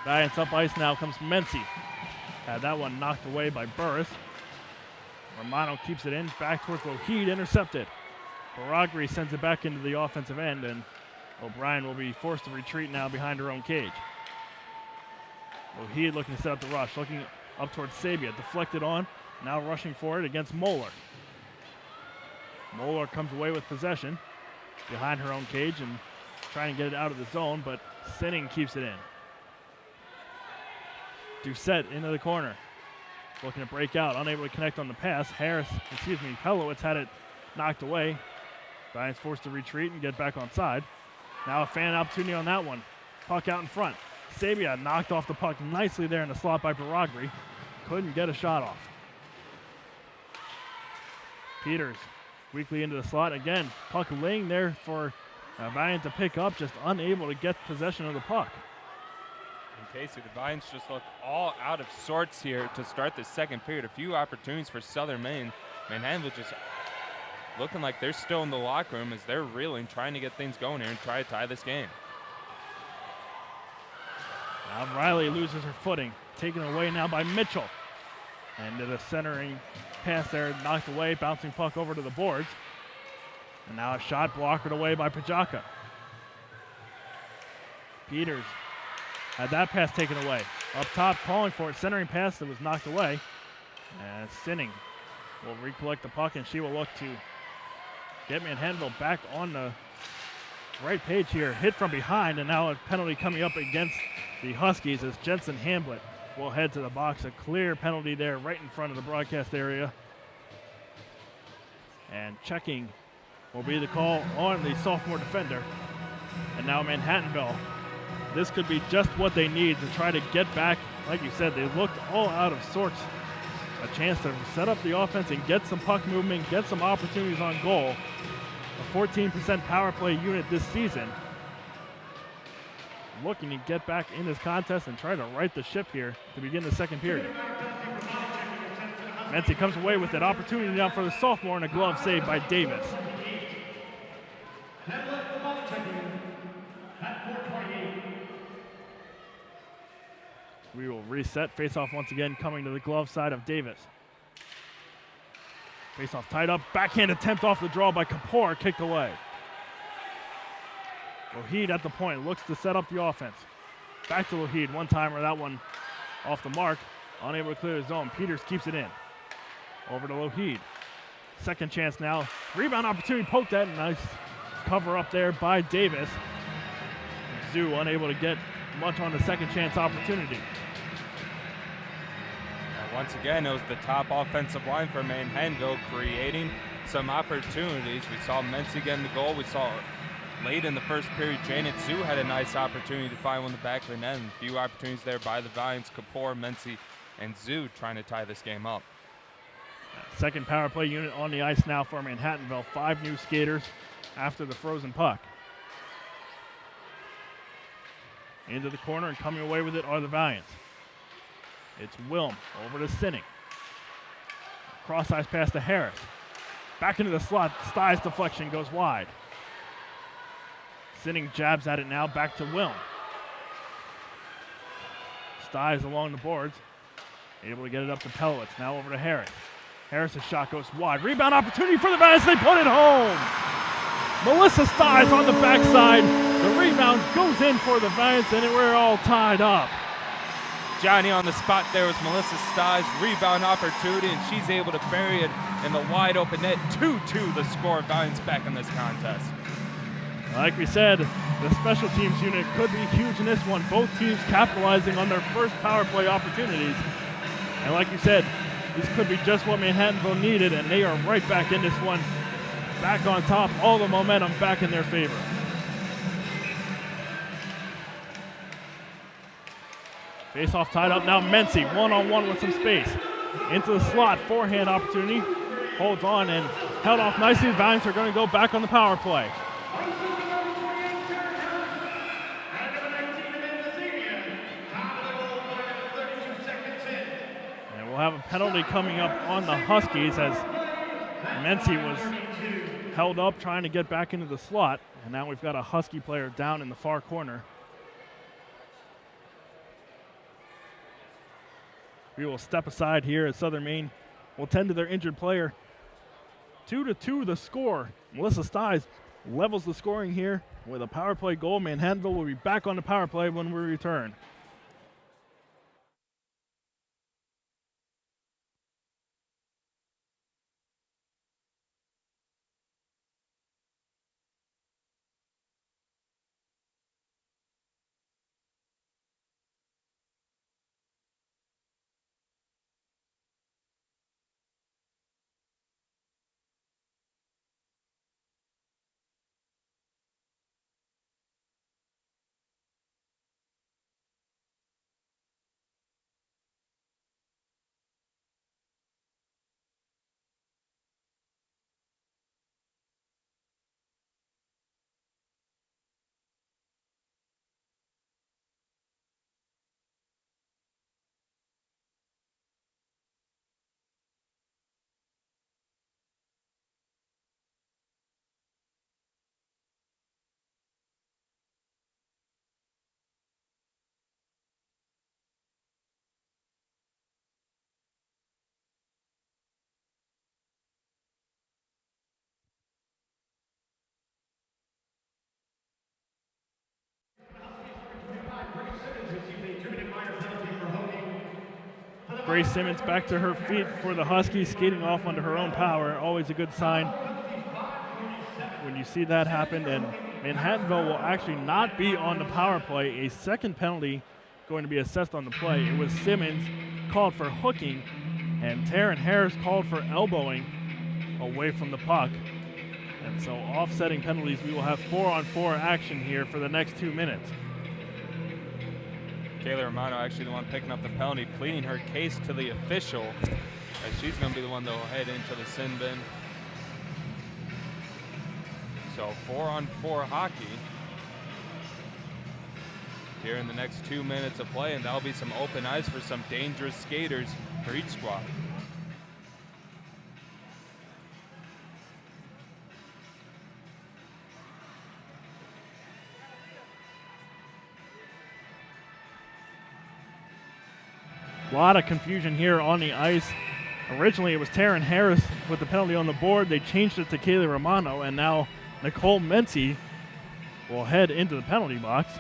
Speaker 1: Valiants up ice now comes Mency. Had that one knocked away by Burris. Romano keeps it in, back towards Lougheed, intercepted. Baragri sends it back into the offensive end, and O'Brien will be forced to retreat now behind her own cage. Lougheed looking to set up the rush, looking up towards Sabia, deflected on, now rushing for it against Moeller. Moeller comes away with possession behind her own cage and trying to get it out of the zone, but Sinning keeps it in. Doucette into the corner, looking to break out, unable to connect on the pass. Pelowitz had it knocked away. Valiants forced to retreat and get back on side. Now a fan opportunity on that one. Puck out in front. Sabia knocked off the puck nicely there in the slot by Baragri. Couldn't get a shot off. Peters weakly into the slot again. Puck laying there for Valiant to pick up, just unable to get possession of the puck.
Speaker 2: And Casey, the Valiants just look all out of sorts here to start the second period. A few opportunities for Southern Maine. Manhattanville just looking like they're still in the locker room as they're reeling, trying to get things going here and try to tie this game.
Speaker 1: Now Riley loses her footing, taken away now by Mitchell. And to the centering pass there, knocked away, bouncing puck over to the boards. And now a shot blocked away by Pajaka. Peters had that pass taken away. Up top, calling for it, centering pass that was knocked away. And Sinning will recollect the puck, and she will look to get Manhattanville back on the right page here. Hit from behind, and now a penalty coming up against the Huskies as Jensen Hamblett will head to the box. A clear penalty there right in front of the broadcast area. And checking will be the call on the sophomore defender. And now Manhattanville. This could be just what they need to try to get back. Like you said, they looked all out of sorts. A chance to set up the offense and get some puck movement, get some opportunities on goal. A 14% power play unit this season. Looking to get back in this contest and try to right the ship here to begin the second period. Mency comes away with an opportunity down for the sophomore and a glove save by Davis. We will reset. Face-off once again coming to the glove side of Davis. Face-off tied up. Backhand attempt off the draw by Kapoor, kicked away. Lougheed at the point, looks to set up the offense. Back to Lougheed, one-timer, that one off the mark. Unable to clear the zone. Peters keeps it in. Over to Lougheed. Second chance now. Rebound opportunity, poked at, nice cover up there by Davis. Zoo unable to get much on the second chance opportunity.
Speaker 2: Once again, it was the top offensive line for Manhattanville creating some opportunities. We saw Mency getting the goal. We saw late in the first period, Janet Zoo had a nice opportunity to find one in the back of the net. And a few opportunities there by the Valiants, Kapoor, Mency, and Zoo trying to tie this game up.
Speaker 1: Second power play unit on the ice now for Manhattanville. 5 new skaters after the frozen puck. Into the corner and coming away with it are the Valiants. It's Wilm over to Sinning. Cross ice pass to Harris. Back into the slot. Stiles deflection goes wide. Sinning jabs at it now. Back to Wilm. Stiles along the boards. Able to get it up to Pelowitz. Now over to Harris. Harris's shot goes wide. Rebound opportunity for the Valiants. They put it home. Melissa Stiles on the backside. The rebound goes in for the Valiants, and we're all tied up.
Speaker 2: Johnny on the spot there was Melissa Stiles. Rebound opportunity, and she's able to bury it in the wide open net. 2-2 the score. Valiants back in this contest.
Speaker 1: Like we said, the special teams unit could be huge in this one. Both teams capitalizing on their first power play opportunities. And like you said, this could be just what Manhattanville needed, and they are right back in this one. Back on top, all the momentum back in their favor. Face-off tied up now. Mency one-on-one with some space. Into the slot, forehand opportunity. Holds on and held off nicely. The Valiants are going to go back on the power play. And we'll have a penalty coming up on the Huskies as Mency was held up trying to get back into the slot. And now we've got a Husky player down in the far corner. We will step aside here as Southern Maine will tend to their injured player. 2-2 the score. Melissa Stiles levels the scoring here with a power play goal. Manhattanville will be back on the power play when we return. Grace Simmons back to her feet for the Huskies, skating off under her own power. Always a good sign when you see that happen. And Manhattanville will actually not be on the power play. A second penalty going to be assessed on the play. It was Simmons called for hooking, and Taryn Harris called for elbowing away from the puck. And so offsetting penalties, we will have 4-on-4 action here for the next 2 minutes.
Speaker 2: Kayla Romano actually the one picking up the penalty, pleading her case to the official, as she's going to be the one that will head into the sin bin. So 4-on-4 hockey here in the next 2 minutes of play, and that'll be some open ice for some dangerous skaters for each squad.
Speaker 1: A lot of confusion here on the ice. Originally it was Taryn Harris with the penalty on the board. They changed it to Kaylee Romano, and now Nicole Mency will head into the penalty box.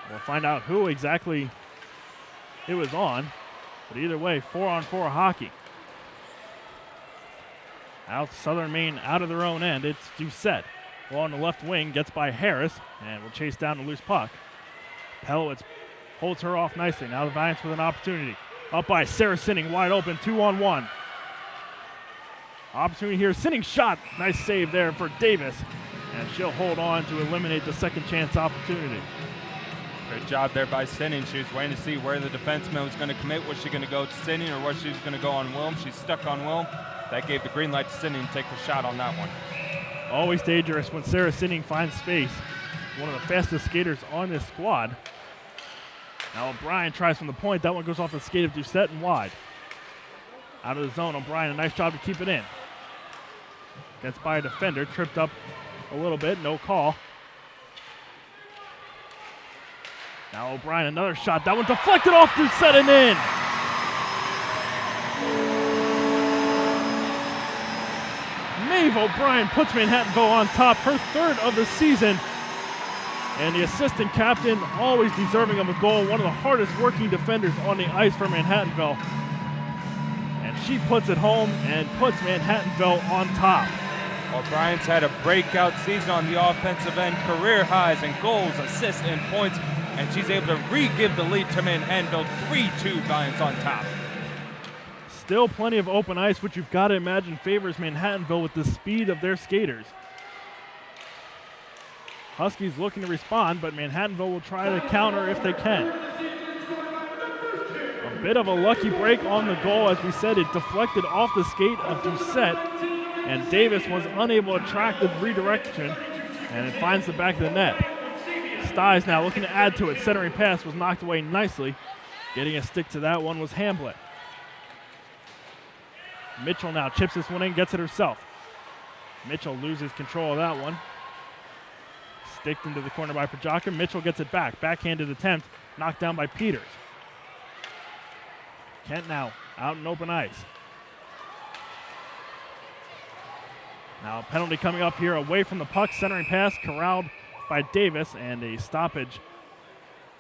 Speaker 1: We'll find out who exactly it was on, but either way, 4-on-4 hockey. Out Southern Maine out of their own end. It's Doucette. Well, on the left wing, gets by Harris, and will chase down a loose puck. Pelowitz holds her off nicely. Now the Valiants with an opportunity. Up by Sarah Sinning, wide open, 2-on-1. Opportunity here, Sinning shot. Nice save there for Davis. And she'll hold on to eliminate the second chance opportunity.
Speaker 2: Great job there by Sinning. She was waiting to see where the defenseman was going to commit. Was she going to go to Sinning or was she going to go on Wilm? She's stuck on Wilm. That gave the green light to Sinning to take the shot on that one.
Speaker 1: Always dangerous when Sarah Sinning finds space. One of the fastest skaters on this squad. Now O'Brien tries from the point. That one goes off the skate of Doucette and wide. Out of the zone, O'Brien, a nice job to keep it in. Gets by a defender, tripped up a little bit, no call. Now O'Brien, another shot. That one deflected off to set and in. Maeve O'Brien puts Manhattanville on top, her third of the season. And the assistant captain, always deserving of a goal, one of the hardest working defenders on the ice for Manhattanville. And she puts it home and puts Manhattanville on top.
Speaker 2: O'Brien's had a breakout season on the offensive end, career highs in goals, assists, and points, and she's able to re-give the lead to Manhattanville. 3-2 Valiants on top.
Speaker 1: Still plenty of open ice, which you've got to imagine favors Manhattanville with the speed of their skaters. Huskies looking to respond, but Manhattanville will try to counter if they can. A bit of a lucky break on the goal. As we said, it deflected off the skate of Doucette, and Davis was unable to track the redirection, and it finds the back of the net. Styes now looking to add to it. Centering pass was knocked away nicely. Getting a stick to that one was Hamblett. Mitchell now chips this one in, gets it herself. Mitchell loses control of that one. Sticked into the corner by Pajaka. Mitchell gets it back. Backhanded attempt, knocked down by Peters. Kent now out in open ice. Now a penalty coming up here away from the puck. Centering pass corralled by Davis, and a stoppage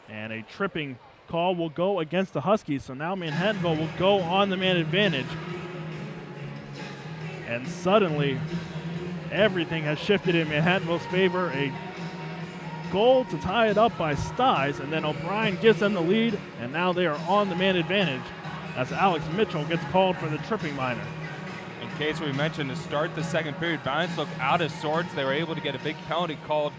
Speaker 1: and a tripping call will go against the Huskies. So now Manhattanville will go on the man advantage. And suddenly, everything has shifted in Manhattanville's favor. A goal to tie it up by Styes, and then O'Brien gives them the lead, and now they are on the man advantage as Alex Mitchell gets called for the tripping minor.
Speaker 2: In case we mentioned to start the second period, Valiants looked out of sorts. They were able to get a big penalty called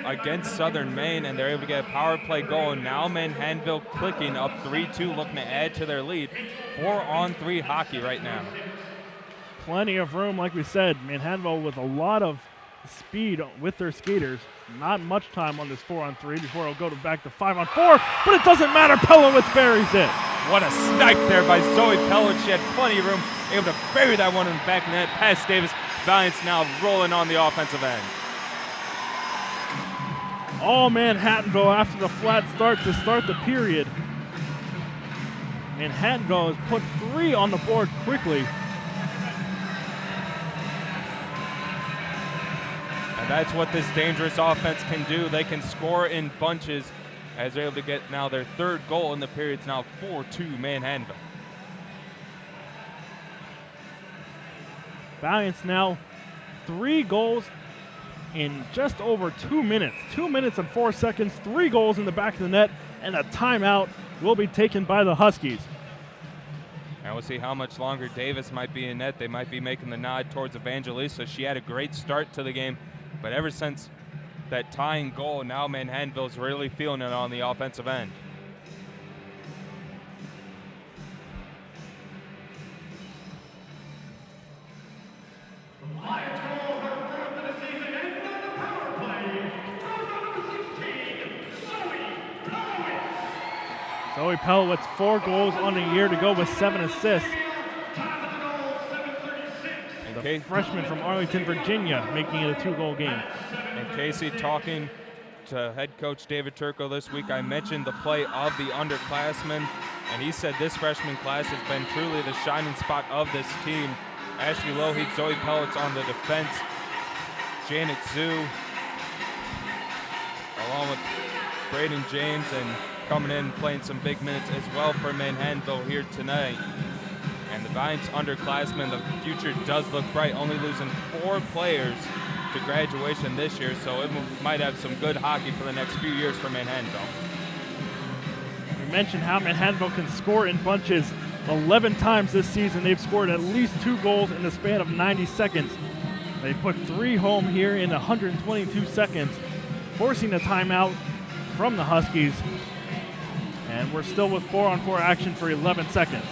Speaker 2: against Southern Maine, and they're able to get a power play goal. And now Manhattanville clicking up 3-2, looking to add to their lead. 4-on-3 hockey right now.
Speaker 1: Plenty of room, like we said. Manhattanville with a lot of speed with their skaters. Not much time on this 4-on-3 before it'll go back to 5-on-4, but it doesn't matter. Pelowitz buries it.
Speaker 2: What a snipe there by Zoe Pelowitz. She had plenty of room, able to bury that one in the back of the net. Past Davis. Valiants now rolling on the offensive end.
Speaker 1: All Manhattanville after the flat start to start the period. Manhattanville has put 3 on the board quickly.
Speaker 2: And that's what this dangerous offense can do. They can score in bunches as they're able to get now their third goal in the period. It's now 4-2 Manhattanville.
Speaker 1: Valiants now 3 goals in just over 2 minutes. 2 minutes and 4 seconds, 3 goals in the back of the net, and a timeout will be taken by the Huskies.
Speaker 2: And we'll see how much longer Davis might be in net. They might be making the nod towards Evangelista. She had a great start to the game, but ever since that tying goal, now Manhattanville's really feeling it on the offensive end.
Speaker 1: Zoe Pelowitz, 4 goals on the year to go with 7 assists. The freshman from Arlington, Virginia, making it a 2-goal game.
Speaker 2: And Casey, talking to head coach David Turco this week, I mentioned the play of the underclassmen, and he said this freshman class has been truly the shining spot of this team. Ashley Lougheed, Zoe Pelowitz on the defense, Janet Zhu, along with Braden James, and coming in playing some big minutes as well for Manhattanville here tonight. And the Valiants underclassmen, the future does look bright, only losing 4 players to graduation this year, so it might have some good hockey for the next few years for Manhattanville.
Speaker 1: We mentioned how Manhattanville can score in bunches. 11 times this season they've scored at least 2 goals in the span of 90 seconds. They put 3 home here in 122 seconds, forcing a timeout from the Huskies. And we're still with 4-on-4 action for 11 seconds.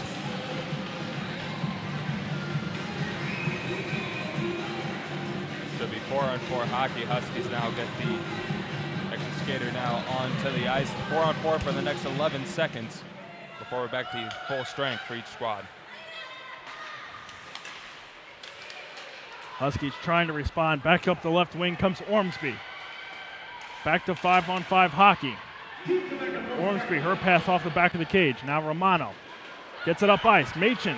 Speaker 2: Should be 4-on-4 hockey. Huskies now get the extra skater now onto the ice. 4-on-4 for the next 11 seconds before we're back to full strength for each squad.
Speaker 1: Huskies trying to respond. Back up the left wing comes Ormsby. Back to 5-on-5 hockey. Ormsby, her pass off the back of the cage. Now Romano gets it up ice. Machen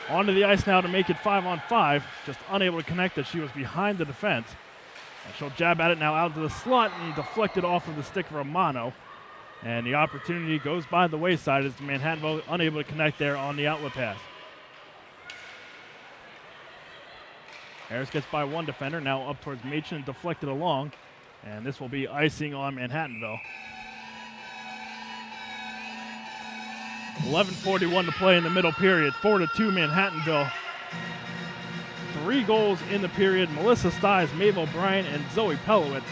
Speaker 1: onto the ice now to make it 5-on-5. Just unable to connect as she was behind the defense. And she'll jab at it now out to the slot and deflected off of the stick of Romano. And the opportunity goes by the wayside as Manhattanville unable to connect there on the outlet pass. Harris gets by one defender, now up towards Machen and deflected along. And this will be icing on Manhattanville. 11:41 to play in the middle period. 4-2 Manhattanville. 3 goals in the period. Melissa Stiles, Maeve O'Brien, and Zoe Pelowitz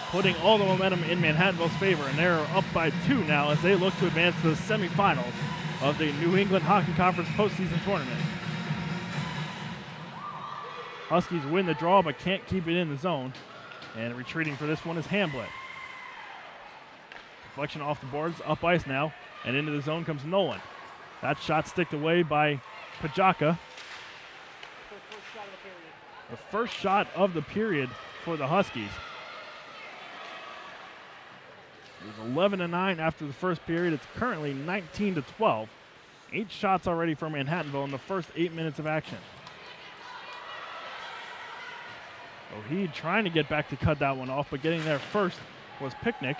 Speaker 1: putting all the momentum in Manhattanville's favor. And they're up by 2 now as they look to advance to the semifinals of the New England Hockey Conference postseason tournament. Huskies win the draw but can't keep it in the zone. And retreating for this one is Hamblett. Deflection off the boards, up ice now, and into the zone comes Nolan. That shot sticked away by Pajaka. The first shot of the period for the Huskies. It was 11-9 after the first period. It's currently 19-12. 8 shots already for Manhattanville in the first 8 minutes of action. O'Heed trying to get back to cut that one off, but getting there first was Picnic.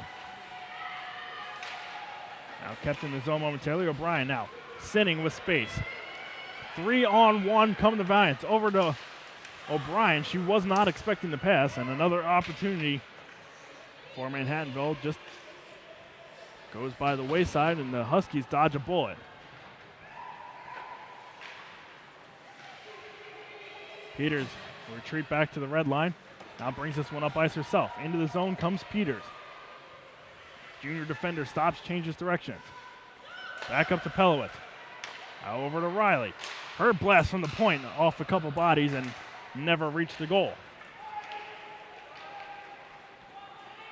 Speaker 1: Now kept in the zone momentarily. O'Brien now sitting with space. 3-on-1 come the Valiants. Over to O'Brien. She was not expecting the pass, and another opportunity for Manhattanville just goes by the wayside, and the Huskies dodge a bullet. Peters will retreat back to the red line. Now brings this one up ice herself. Into the zone comes Peters. Junior defender stops, changes directions. Back up to Pelowitz. Now over to Riley. Her blast from the point off a couple bodies and never reached the goal.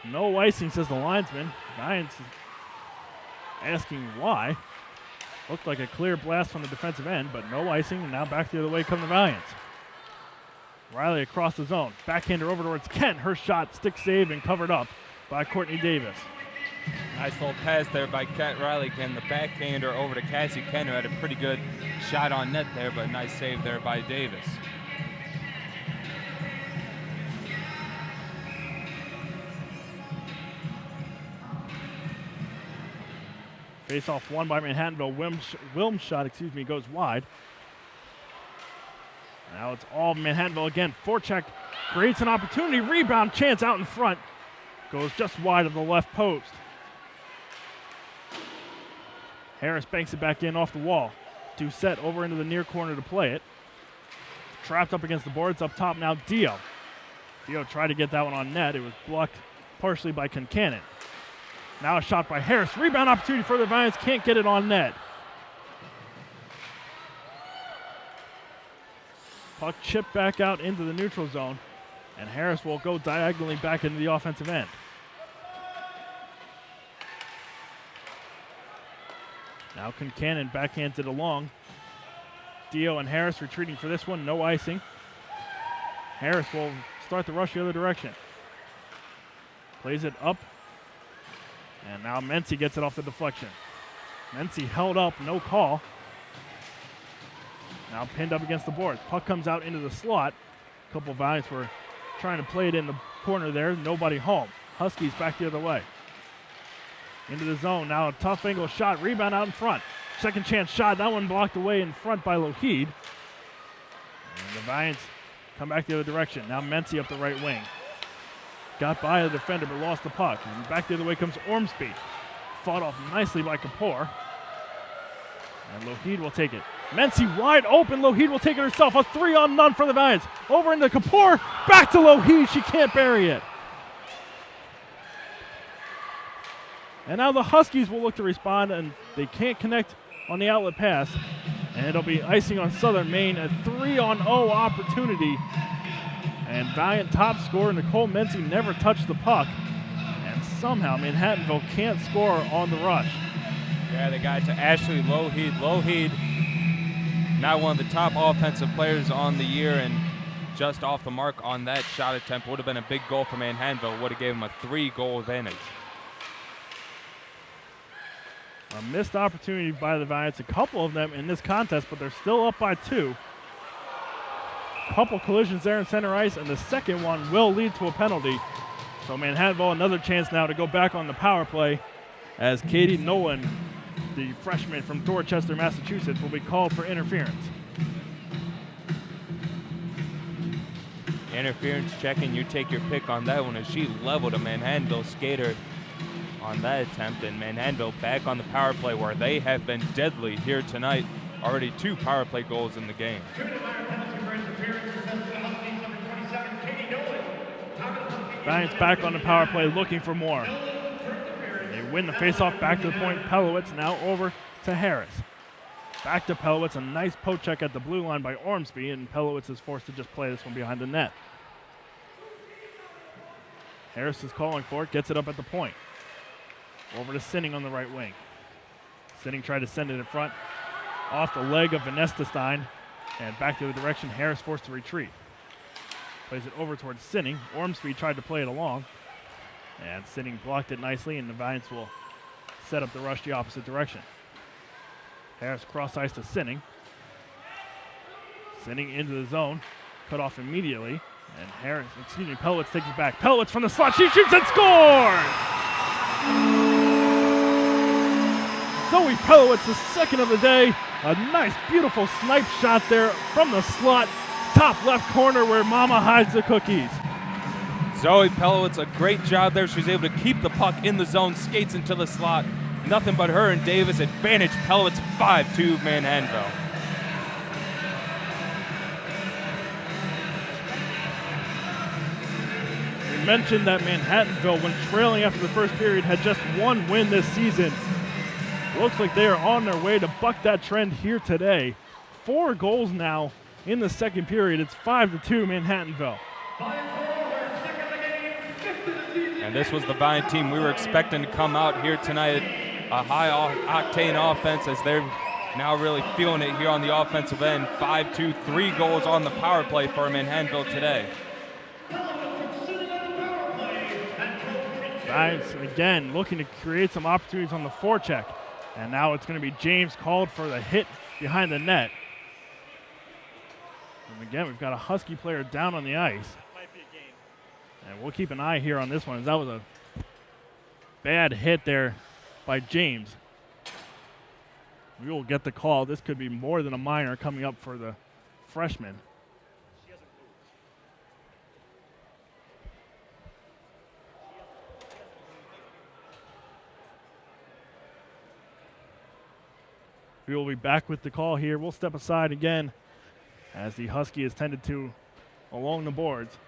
Speaker 1: No icing, says the linesman. Giants asking why. Looked like a clear blast from the defensive end, but no icing, and now back the other way come the Valiants. Riley across the zone. Backhander over towards Kent. Her shot, stick save, and covered up by Courtney Davis.
Speaker 2: Nice little pass there by Kat Riley. Again, the backhander over to Cassie Kent, who had a pretty good shot on net there, but a nice save there by Davis.
Speaker 1: Face-off won by Manhattanville. Wilm's shot, goes wide. Now it's all Manhattanville again. Forecheck creates an opportunity. Rebound chance out in front. Goes just wide of the left post. Harris banks it back in off the wall. Doucette over into the near corner to play it. Trapped up against the boards. Up top now Dio. Dio tried to get that one on net. It was blocked partially by Concannon. Now a shot by Harris. Rebound opportunity for the Valiants. Can't get it on net. Puck chipped back out into the neutral zone. And Harris will go diagonally back into the offensive end. Now Concannon backhands it along. Dio and Harris retreating for this one. No icing. Harris will start the rush the other direction. Plays it up. And now Mency gets it off the deflection. Mency held up, no call. Now pinned up against the boards. Puck comes out into the slot. A couple of Valiants were trying to play it in the corner there. Nobody home. Huskies back the other way. Into the zone. Now a tough angle shot. Rebound out in front. Second chance shot. That one blocked away in front by Lougheed. And the Valiants come back the other direction. Now Mency up the right wing. Got by the defender but lost the puck. And back the other way comes Ormsby. Fought off nicely by Kapoor. And Lougheed will take it. Mency wide open. Lougheed will take it herself. A 3-on-0 for the Valiants. Over into Kapoor. Back to Lougheed. She can't bury it. And now the Huskies will look to respond, and they can't connect on the outlet pass. And it'll be icing on Southern Maine. A 3-on-0 opportunity. And Valiant top scorer Nicole Mency never touched the puck. And somehow Manhattanville can't score on the rush.
Speaker 2: Yeah, they got to Ashley Lougheed. Lougheed, now one of the top offensive players on the year, and just off the mark on that shot attempt. Would have been a big goal for Manhattanville. Would have gave them a 3-goal advantage.
Speaker 1: A missed opportunity by the Viants, a couple of them in this contest, but they're still up by 2. Couple collisions there in center ice, and the second one will lead to a penalty. So Manhattanville another chance now to go back on the power play as Katie Nolan, the freshman from Dorchester, Massachusetts, will be called for interference.
Speaker 2: Interference checking, you take your pick on that one as she leveled a Manhattanville skater on that attempt, and Manhattanville back on the power play where they have been deadly here tonight. Already 2 power play goals in the game.
Speaker 1: Giants back on the power play looking for more. They win the faceoff back to the point. Pelowitz now over to Harris. Back to Pelowitz, a nice poke check at the blue line by Ormsby, and Pelowitz is forced to just play this one behind the net. Harris is calling for it, gets it up at the point. Over to Sinning on the right wing. Sinning tried to send it in front, off the leg of Vanessa Stein, and back to the direction Harris forced to retreat. Plays it over towards Sinning. Ormsby tried to play it along, and Sinning blocked it nicely, and the Viants will set up the rush the opposite direction. Harris cross ice to Sinning. Sinning into the zone, cut off immediately, and Pelowitz takes it back. Pelowitz from the slot, she shoots and scores! Zoe Pelowitz, the second of the day. A nice, beautiful snipe shot there from the slot, top left corner where Mama hides the cookies.
Speaker 2: Zoe Pelowitz, a great job there. She's able to keep the puck in the zone, skates into the slot. Nothing but her and Davis. Advantage Pelowitz 5-2 Manhattanville.
Speaker 1: We mentioned that Manhattanville, when trailing after the first period, had just 1 win this season. Looks like they are on their way to buck that trend here today. 4 goals now in the second period. It's 5-2 Manhattanville.
Speaker 2: And this was the Vine team we were expecting to come out here tonight. A high-octane offense as they're now really feeling it here on the offensive end. 5-2, 3 goals on the power play for Manhattanville today.
Speaker 1: Giants, again, looking to create some opportunities on the forecheck. And now it's going to be James called for the hit behind the net. And again, we've got a Husky player down on the ice. And we'll keep an eye here on this one, as that was a bad hit there by James. We will get the call. This could be more than a minor coming up for the freshman. We will be back with the call here. We'll step aside again as the Husky is tended to along the boards.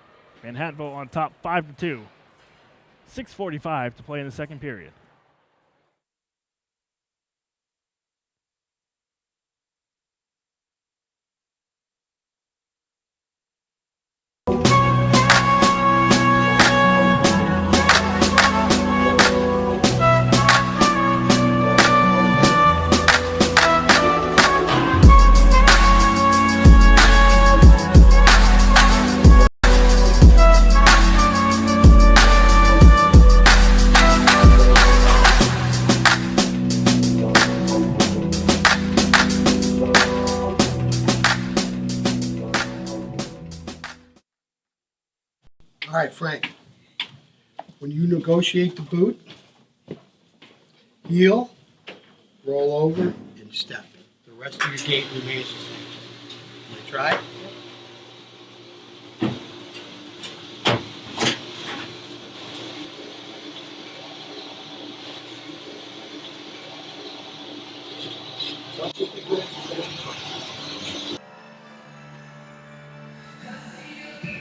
Speaker 1: Manhattanville on top 5-2. 6:45 to play in the second period.
Speaker 4: All right, Frank, when you negotiate the boot, heel, roll over, and step. The rest of your gait remains the same. Want to try?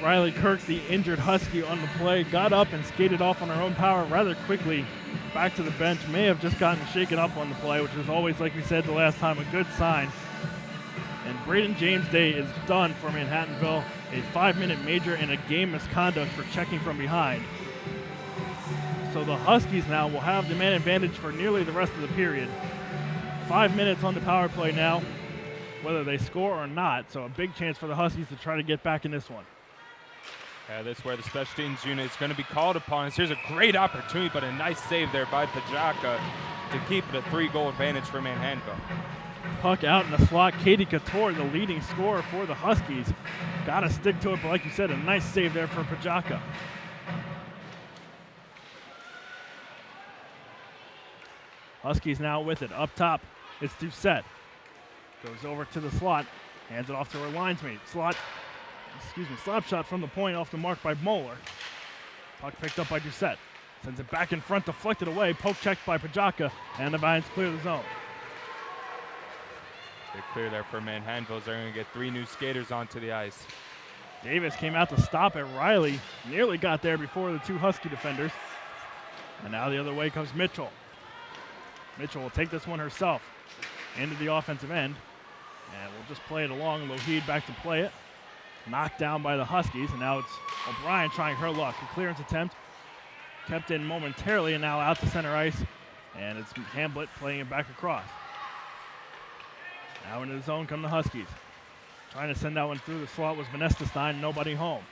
Speaker 1: Riley Kirk, the injured Husky on the play, got up and skated off on her own power rather quickly back to the bench. May have just gotten shaken up on the play, which is always, like we said the last time, a good sign. And Braden James' day is done for Manhattanville. A 5-minute major and a game misconduct for checking from behind. So the Huskies now will have the man advantage for nearly the rest of the period. 5 minutes on the power play now, whether they score or not. So a big chance for the Huskies to try to get back in this one.
Speaker 2: Yeah, that's where the special teams unit is going to be called upon. Here's a great opportunity, but a nice save there by Pajaka to keep it a 3-goal advantage for Manhattanville.
Speaker 1: Puck out in the slot. Katie Couture, the leading scorer for the Huskies. Got to stick to it, but like you said, a nice save there for Pajaka. Huskies now with it. Up top, it's Doucette. Goes over to the slot. Hands it off to her linesmate. Slap shot from the point off the mark by Moeller. Puck picked up by Doucette. Sends it back in front, deflected away. Poke checked by Pajaka, and the Vines clear the zone.
Speaker 2: They clear there for Manhattanville. They're going to get 3 new skaters onto the ice.
Speaker 1: Davis came out to stop it. Riley nearly got there before the 2 Husky defenders. And now the other way comes Mitchell. Mitchell will take this one herself into the offensive end. And we'll just play it along. Lougheed back to play it. Knocked down by the Huskies. And now it's O'Brien trying her luck. A clearance attempt. Kept in momentarily and now out to center ice. And it's Hamblett playing it back across. Now into the zone come the Huskies. Trying to send that one through the slot was Vanessa Stein. Nobody home.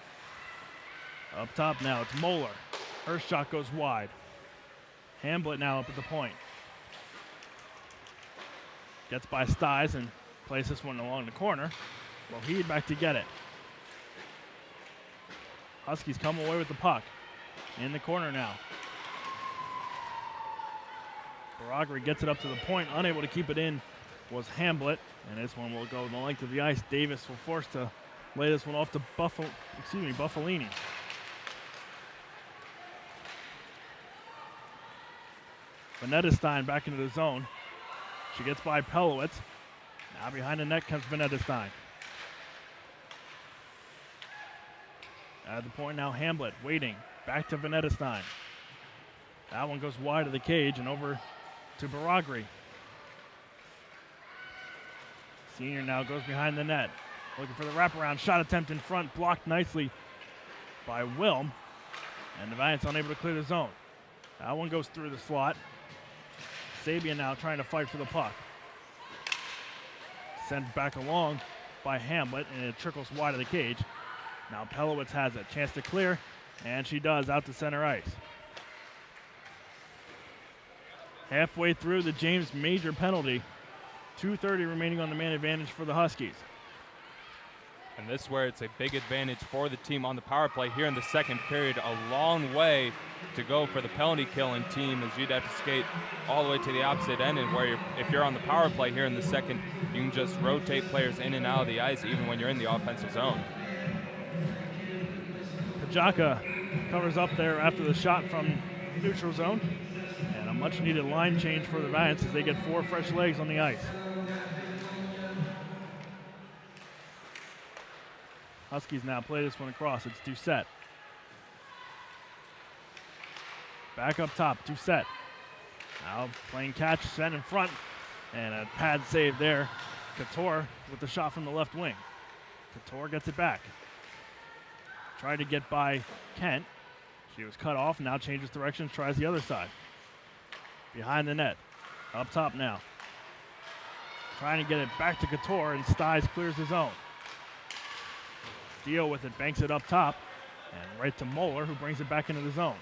Speaker 1: Up top now it's Moeller. Her shot goes wide. Hamblett now up at the point. Gets by Stiles and plays this one along the corner. Lougheed back to get it. Huskies come away with the puck. In the corner now. Baragri gets it up to the point. Unable to keep it in was Hamblett. And this one will go the length of the ice. Davis will force to lay this one off to Buffalini. Vanetta Stein back into the zone. She gets by Pelowitz. Now behind the net comes Vanetta Stein. At the point now, Hamblett waiting. Back to Vanetta Stein. That one goes wide of the cage and over to Baragri. Senior now goes behind the net. Looking for the wraparound shot attempt in front. Blocked nicely by Wilm. And the Valiants unable to clear the zone. That one goes through the slot. Sabian now trying to fight for the puck. Sent back along by Hamblett, and it trickles wide of the cage. Now Pelowitz has it. Chance to clear, and she does out to center ice. Halfway through the James Major penalty. 2:30 remaining on the man advantage for the Huskies.
Speaker 2: And this is where it's a big advantage for the team on the power play here in the second period. A long way to go for the penalty killing team, as you'd have to skate all the way to the opposite end, and where if you're on the power play here in the second, you can just rotate players in and out of the ice even when you're in the offensive zone.
Speaker 1: Pajaka covers up there after the shot from neutral zone. And a much needed line change for the Valiants as they get 4 fresh legs on the ice. Huskies now play this one across. It's Doucette. Back up top, Doucette. Now playing catch, sent in front, and a pad save there. Couture with the shot from the left wing. Couture gets it back. Tried to get by Kent. She was cut off, now changes directions, tries the other side. Behind the net. Up top now. Trying to get it back to Couture, and Stiles clears his own. Dio with it, banks it up top, and right to Moeller, who brings it back into the zone.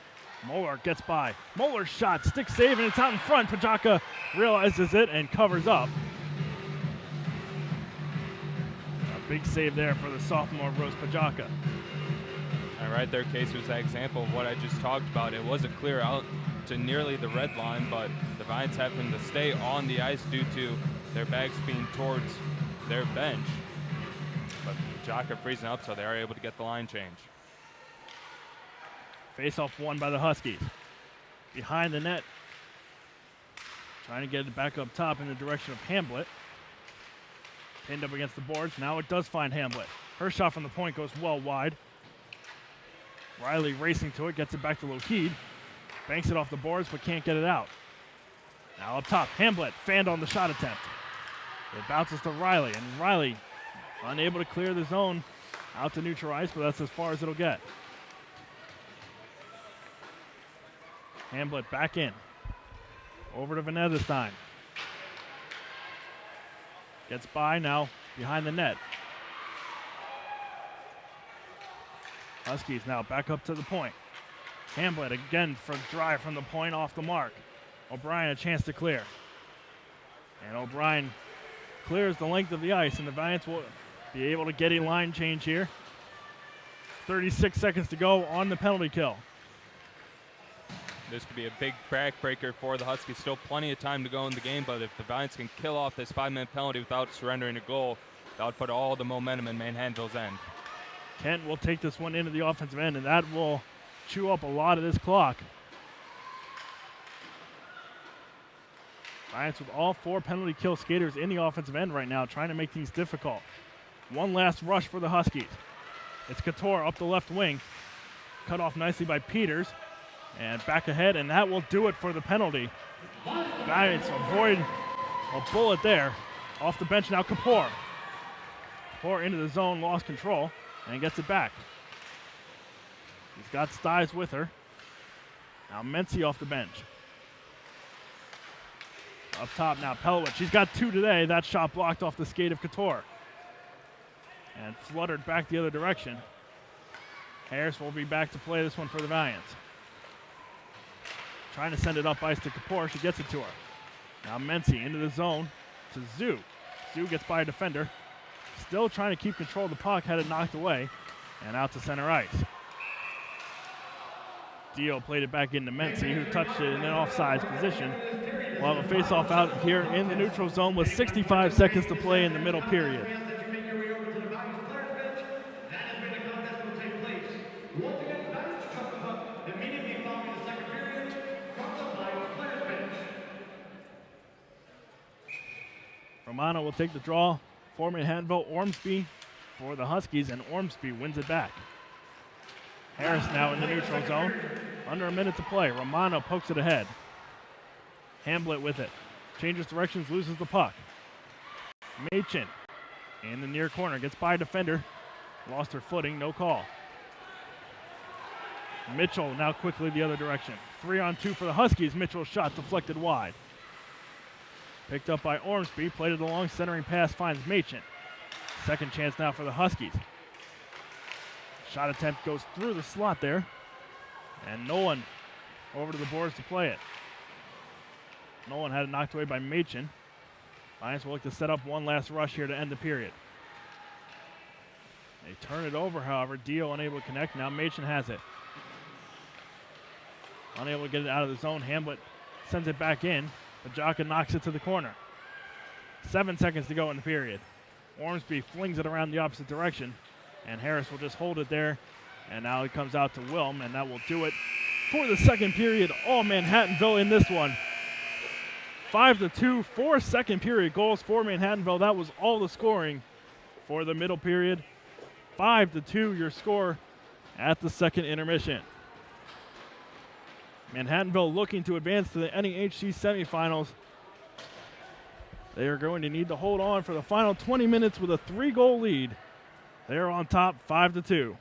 Speaker 1: Moeller gets by. Moeller's shot, stick save, and it's out in front. Pajaka realizes it and covers up. A big save there for the sophomore Rose Pajaka.
Speaker 2: And right there, Casey, was that example of what I just talked about. It was a clear out to nearly the red line, but the Vines having to stay on the ice due to their bags being towards their bench. But Pajaka freezing up, so they are able to get the line change.
Speaker 1: Face-off won by the Huskies. Behind the net. Trying to get it back up top in the direction of Hamblett. Pinned up against the boards. Now it does find Hamblett. Her shot from the point goes well wide. Riley racing to it, gets it back to Lougheed. Banks it off the boards, but can't get it out. Now up top, Hamblett fanned on the shot attempt. It bounces to Riley, and Riley unable to clear the zone out to neutral ice, but that's as far as it'll get. Hamblett back in. Over to Vanetta Stein. Gets by now behind the net. Huskies now back up to the point. Hamblett again for drive from the point off the mark. O'Brien a chance to clear. And O'Brien clears the length of the ice, and the Valiants will be able to get a line change here. 36 seconds to go on the penalty kill.
Speaker 2: This could be a big backbreaker for the Huskies. Still plenty of time to go in the game, but if the Valiants can kill off this 5-minute penalty without surrendering a goal, that would put all the momentum in Manhattanville's end.
Speaker 1: Kent will take this one into the offensive end, and that will chew up a lot of this clock. Valiants with all 4 penalty kill skaters in the offensive end right now, trying to make things difficult. One last rush for the Huskies. It's Couture up the left wing. Cut off nicely by Peters. And back ahead, and that will do it for the penalty. Valiants avoid a bullet there. Off the bench now, Kapoor. Kapoor into the zone, lost control, and gets it back. He's got Stives with her. Now Mency off the bench. Up top now, Pelowitz. She's got 2 today. That shot blocked off the skate of Couture. And fluttered back the other direction. Harris will be back to play this one for the Valiants. Trying to send it up ice to Kapoor. She gets it to her. Now Mency into the zone to Zhu. Zhu gets by a defender. Still trying to keep control of the puck. Had it knocked away. And out to center ice. Dio played it back into Mency, who touched it in an offsides position. We'll have a face-off out here in the neutral zone with 65 seconds to play in the middle period. Romano will take the draw for Manhattanville. Ormsby for the Huskies, and Ormsby wins it back. Harris now in the neutral zone. Under a minute to play. Romano pokes it ahead. Hamblett with it. Changes directions, loses the puck. Machin in the near corner. Gets by a defender. Lost her footing, no call. Mitchell now quickly the other direction. 3-on-2 for the Huskies. Mitchell's shot deflected wide. Picked up by Ormsby, played it along, centering pass finds Machin. Second chance now for the Huskies. Shot attempt goes through the slot there, and Nolan over to the boards to play it. Nolan had it knocked away by Machin. Lions will look to set up one last rush here to end the period. They turn it over, however. Dio unable to connect. Now Machin has it. Unable to get it out of the zone. Hamblett sends it back in. Bajaka knocks it to the corner. 7 seconds to go in the period. Ormsby flings it around the opposite direction, and Harris will just hold it there. And now it comes out to Wilm, and that will do it for the second period. All Manhattanville in this one. 5-2, 4 second period goals for Manhattanville. That was all the scoring for the middle period. 5-2 your score at the second intermission. Manhattanville looking to advance to the NEHC semifinals. They are going to need to hold on for the final 20 minutes with a 3-goal lead. They are on top 5-2.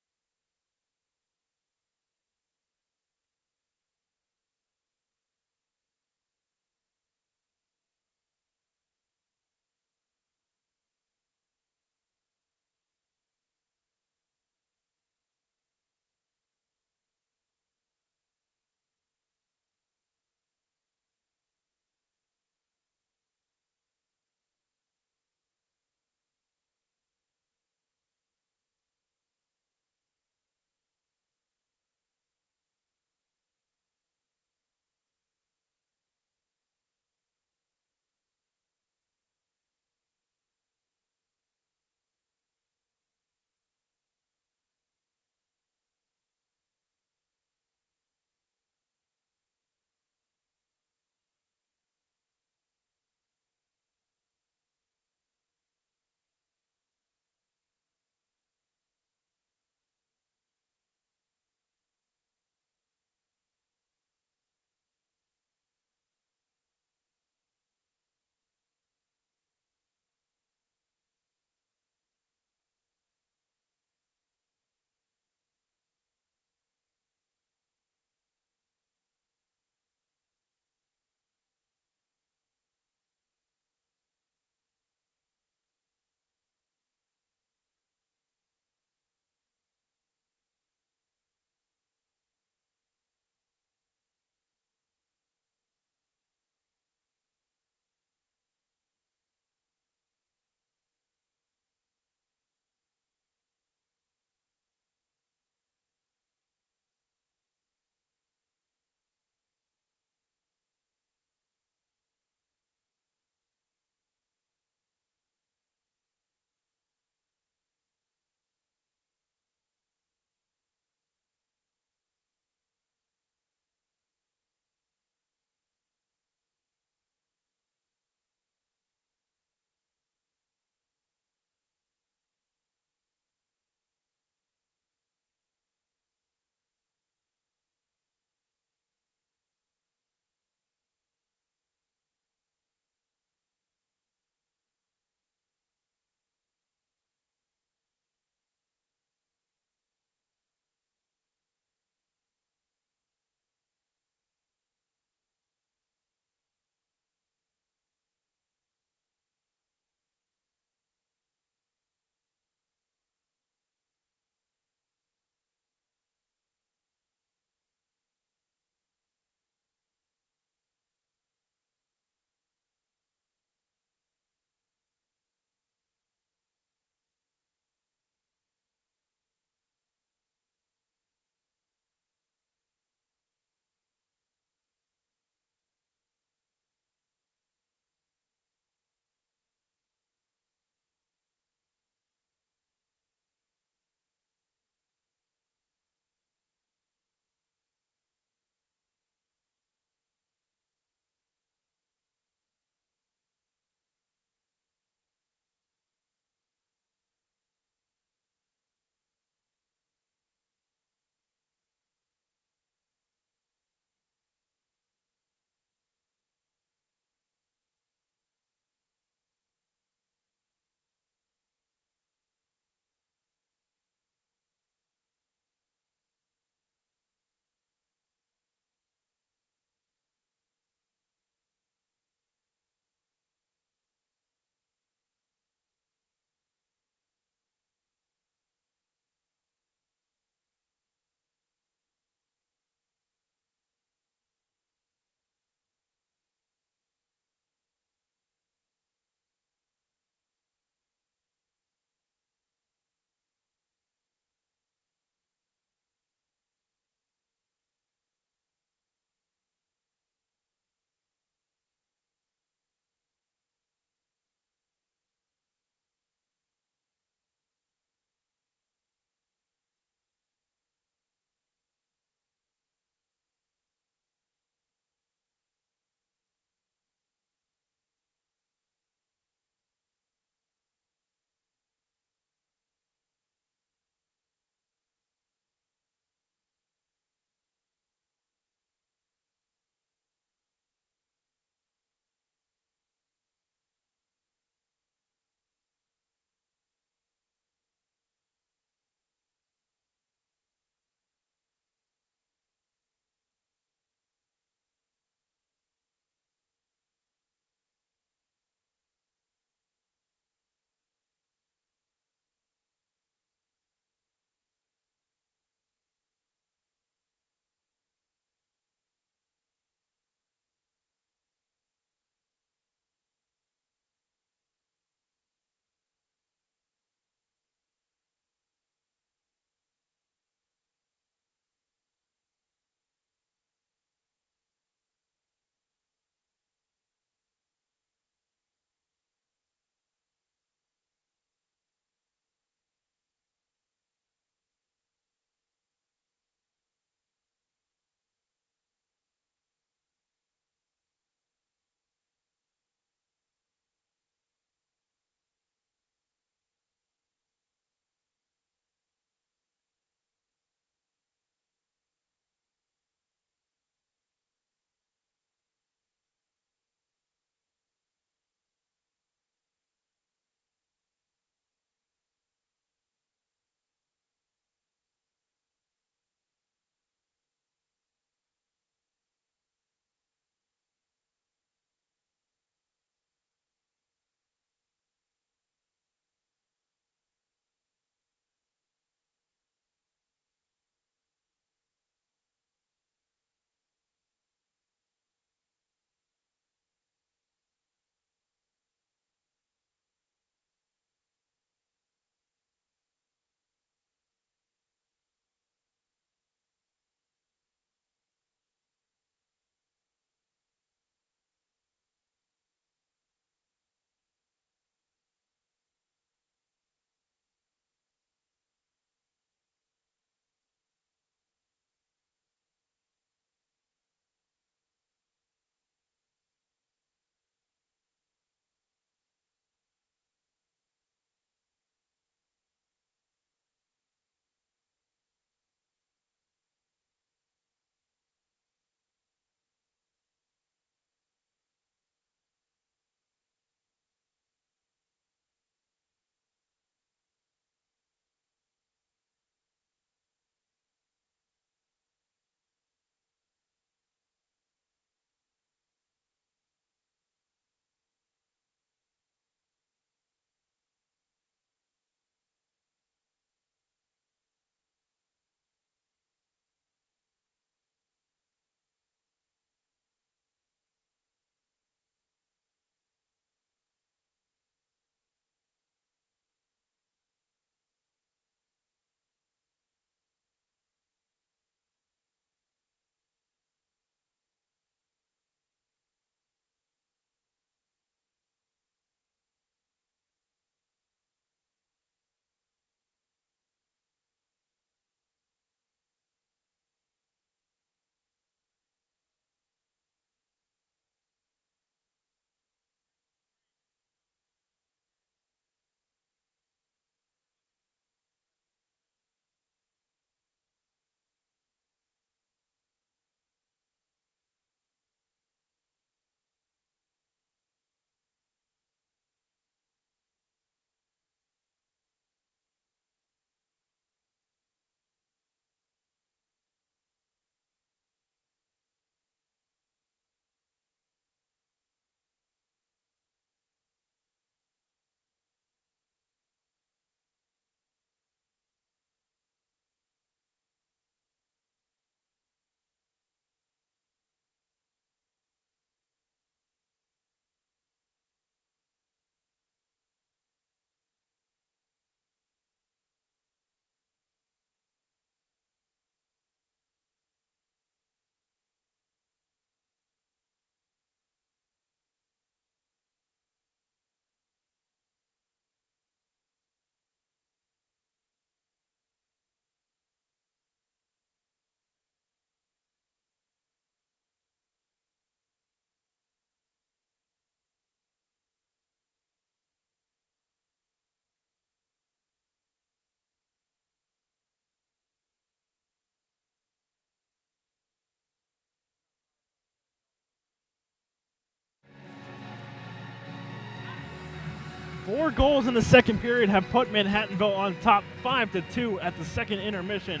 Speaker 1: 4 goals in the second period have put Manhattanville on top 5-2 at the second intermission.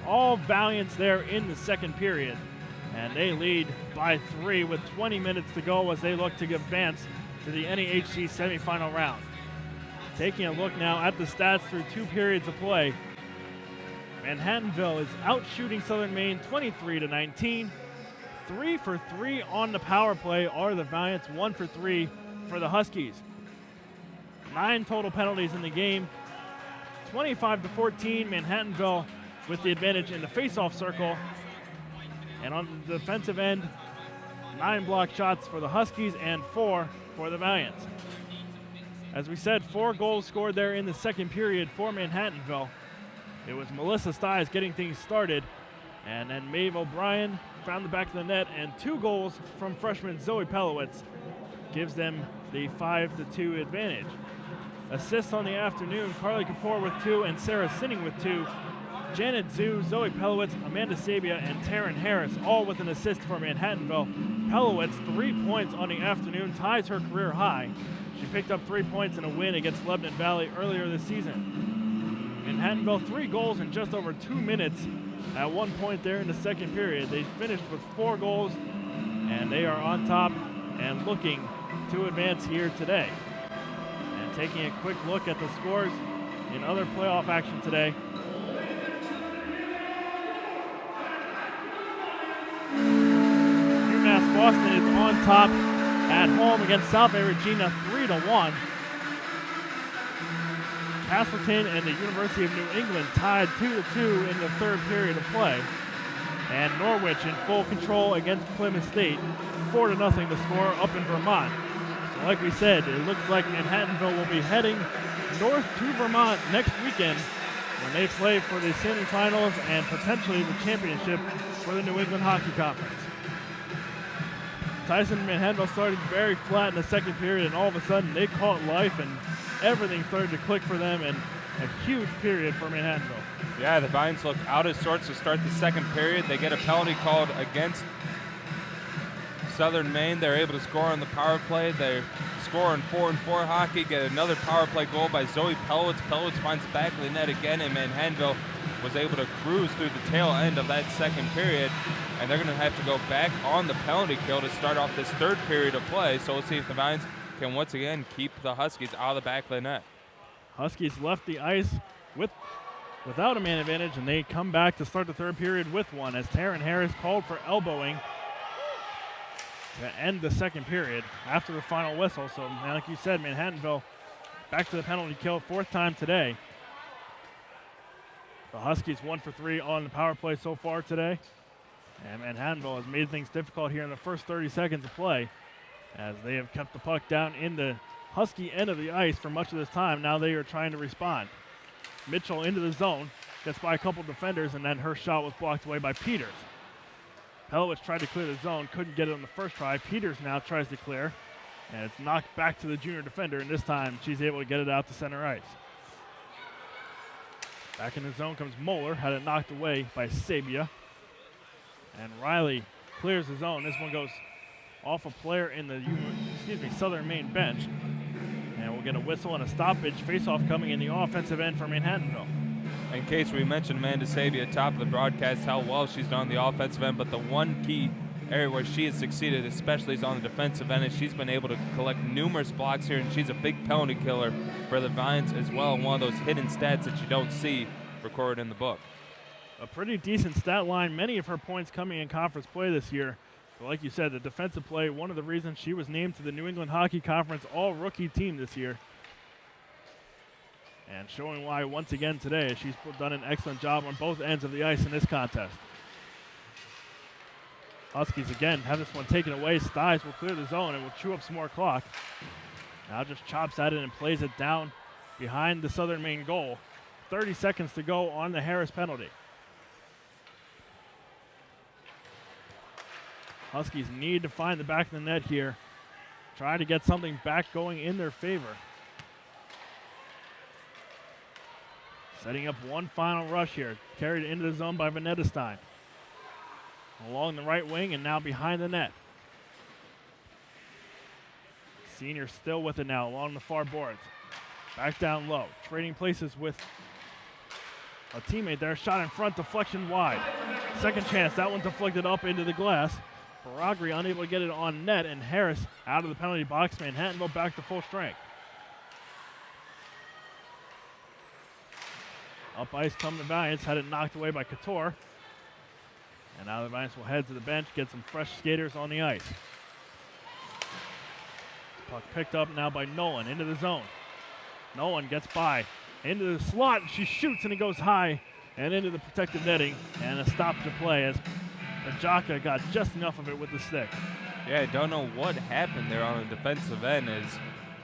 Speaker 1: All Valiants there in the second period. And they lead by 3 with 20 minutes to go as they look to advance to the NEHC semifinal round. Taking a look now at the stats through 2 periods of play. Manhattanville is out shooting Southern Maine 23-19. 3 for 3 on the power play are the Valiants, 1 for 3 for the Huskies. 9 total penalties in the game. 25-14, Manhattanville with the advantage in the face-off circle. And on the defensive end, 9 block shots for the Huskies and 4 for the Valiants. As we said, 4 goals scored there in the second period for Manhattanville. It was Melissa Stiles getting things started, and then Maeve O'Brien found the back of the net, and 2 goals from freshman Zoe Pelowitz gives them the 5-2 advantage. Assists on the afternoon, Carly Kapoor with 2 and Sarah Sinning with 2. Janet Zhu, Zoe Pelowitz, Amanda Sabia, and Taryn Harris, all with an assist for Manhattanville. Pelowitz, 3 points on the afternoon, ties her career high. She picked up 3 points in a win against Lebanon Valley earlier this season. Manhattanville, 3 goals in just over 2 minutes at one point there in the second period. They finished with 4 goals, and they are on top and looking to advance here today. And taking a quick look at the scores in other playoff action today. UMass Boston is on top at home against South Bay Regina 3-1. Castleton and the University of New England tied 2-2 in the third period of play. And Norwich in full control against Plymouth State, 4-0 the score up in Vermont. So like we said, it looks like Manhattanville will be heading north to Vermont next weekend when they play for the semifinals and potentially the championship for the New England Hockey Conference. Tyson and Manhattanville started very flat in the second period, and all of a sudden they caught life and everything started to click for them, and a huge period for Manhattanville.
Speaker 2: Yeah, the Vines look out of sorts to start the second period. They get a penalty called against Southern Maine. They're able to score on the power play. They score in 4-on-4 hockey, get another power play goal by Zoe Pelowitz. Pelowitz finds the back of the net again, and Manhattanville was able to cruise through the tail end of that second period. And they're going to have to go back on the penalty kill to start off this third period of play. So we'll see if the Vines can once again keep the Huskies out of the back of the net.
Speaker 1: Huskies left the ice without a man advantage, and they come back to start the third period with one as Taryn Harris called for elbowing to end the second period after the final whistle. So, like you said, Manhattanville back to the penalty kill, 4th time today. The Huskies 1 for 3 on the power play so far today. And Manhattanville has made things difficult here in the first 30 seconds of play as they have kept the puck down in the Husky end of the ice for much of this time. Now they are trying to respond. Mitchell into the zone, gets by a couple defenders, and then her shot was blocked away by Peters. Pelowitz tried to clear the zone, couldn't get it on the first try. Peters now tries to clear, and it's knocked back to the junior defender, and this time she's able to get it out to center ice. Back in the zone comes Moeller, had it knocked away by Sabia. And Riley clears the zone. This one goes off a player in the Southern Maine bench. And we'll get a whistle and a stoppage. Face-off coming in the offensive end for Manhattanville.
Speaker 2: In case we mentioned Amanda Sabia at top of the broadcast, how well she's done on the offensive end, but the one key area where she has succeeded, especially is on the defensive end, is she's been able to collect numerous blocks here, and she's a big penalty killer for the Vines as well, and one of those hidden stats that you don't see recorded in the book.
Speaker 1: A pretty decent stat line, many of her points coming in conference play this year. But like you said, the defensive play, one of the reasons she was named to the New England Hockey Conference all-rookie team this year. And showing why once again today, she's done an excellent job on both ends of the ice in this contest. Huskies again have this one taken away. Stiles will clear the zone and will chew up some more clock. Now just chops at it and plays it down behind the Southern Maine goal. 30 seconds to go on the Harris penalty. Huskies need to find the back of the net here. Try to get something back going in their favor. Setting up one final rush here. Carried into the zone by Vanetta Stein. Along the right wing and now behind the net. Senior still with it now along the far boards. Back down low, trading places with a teammate there. Shot in front, deflection wide. Second chance, that one deflected up into the glass. Baragri unable to get it on net, and Harris out of the penalty box. Manhattanville back to full strength. Up ice come the Valiants, had it knocked away by Couture. And now the Valiants will head to the bench, get some fresh skaters on the ice. Puck picked up now by Nolan into the zone. Nolan gets by into the slot, and she shoots, and it goes high and into the protective netting, and a stop to play as Pajaka got just enough of it with the stick.
Speaker 2: Yeah, I don't know what happened there on the defensive end as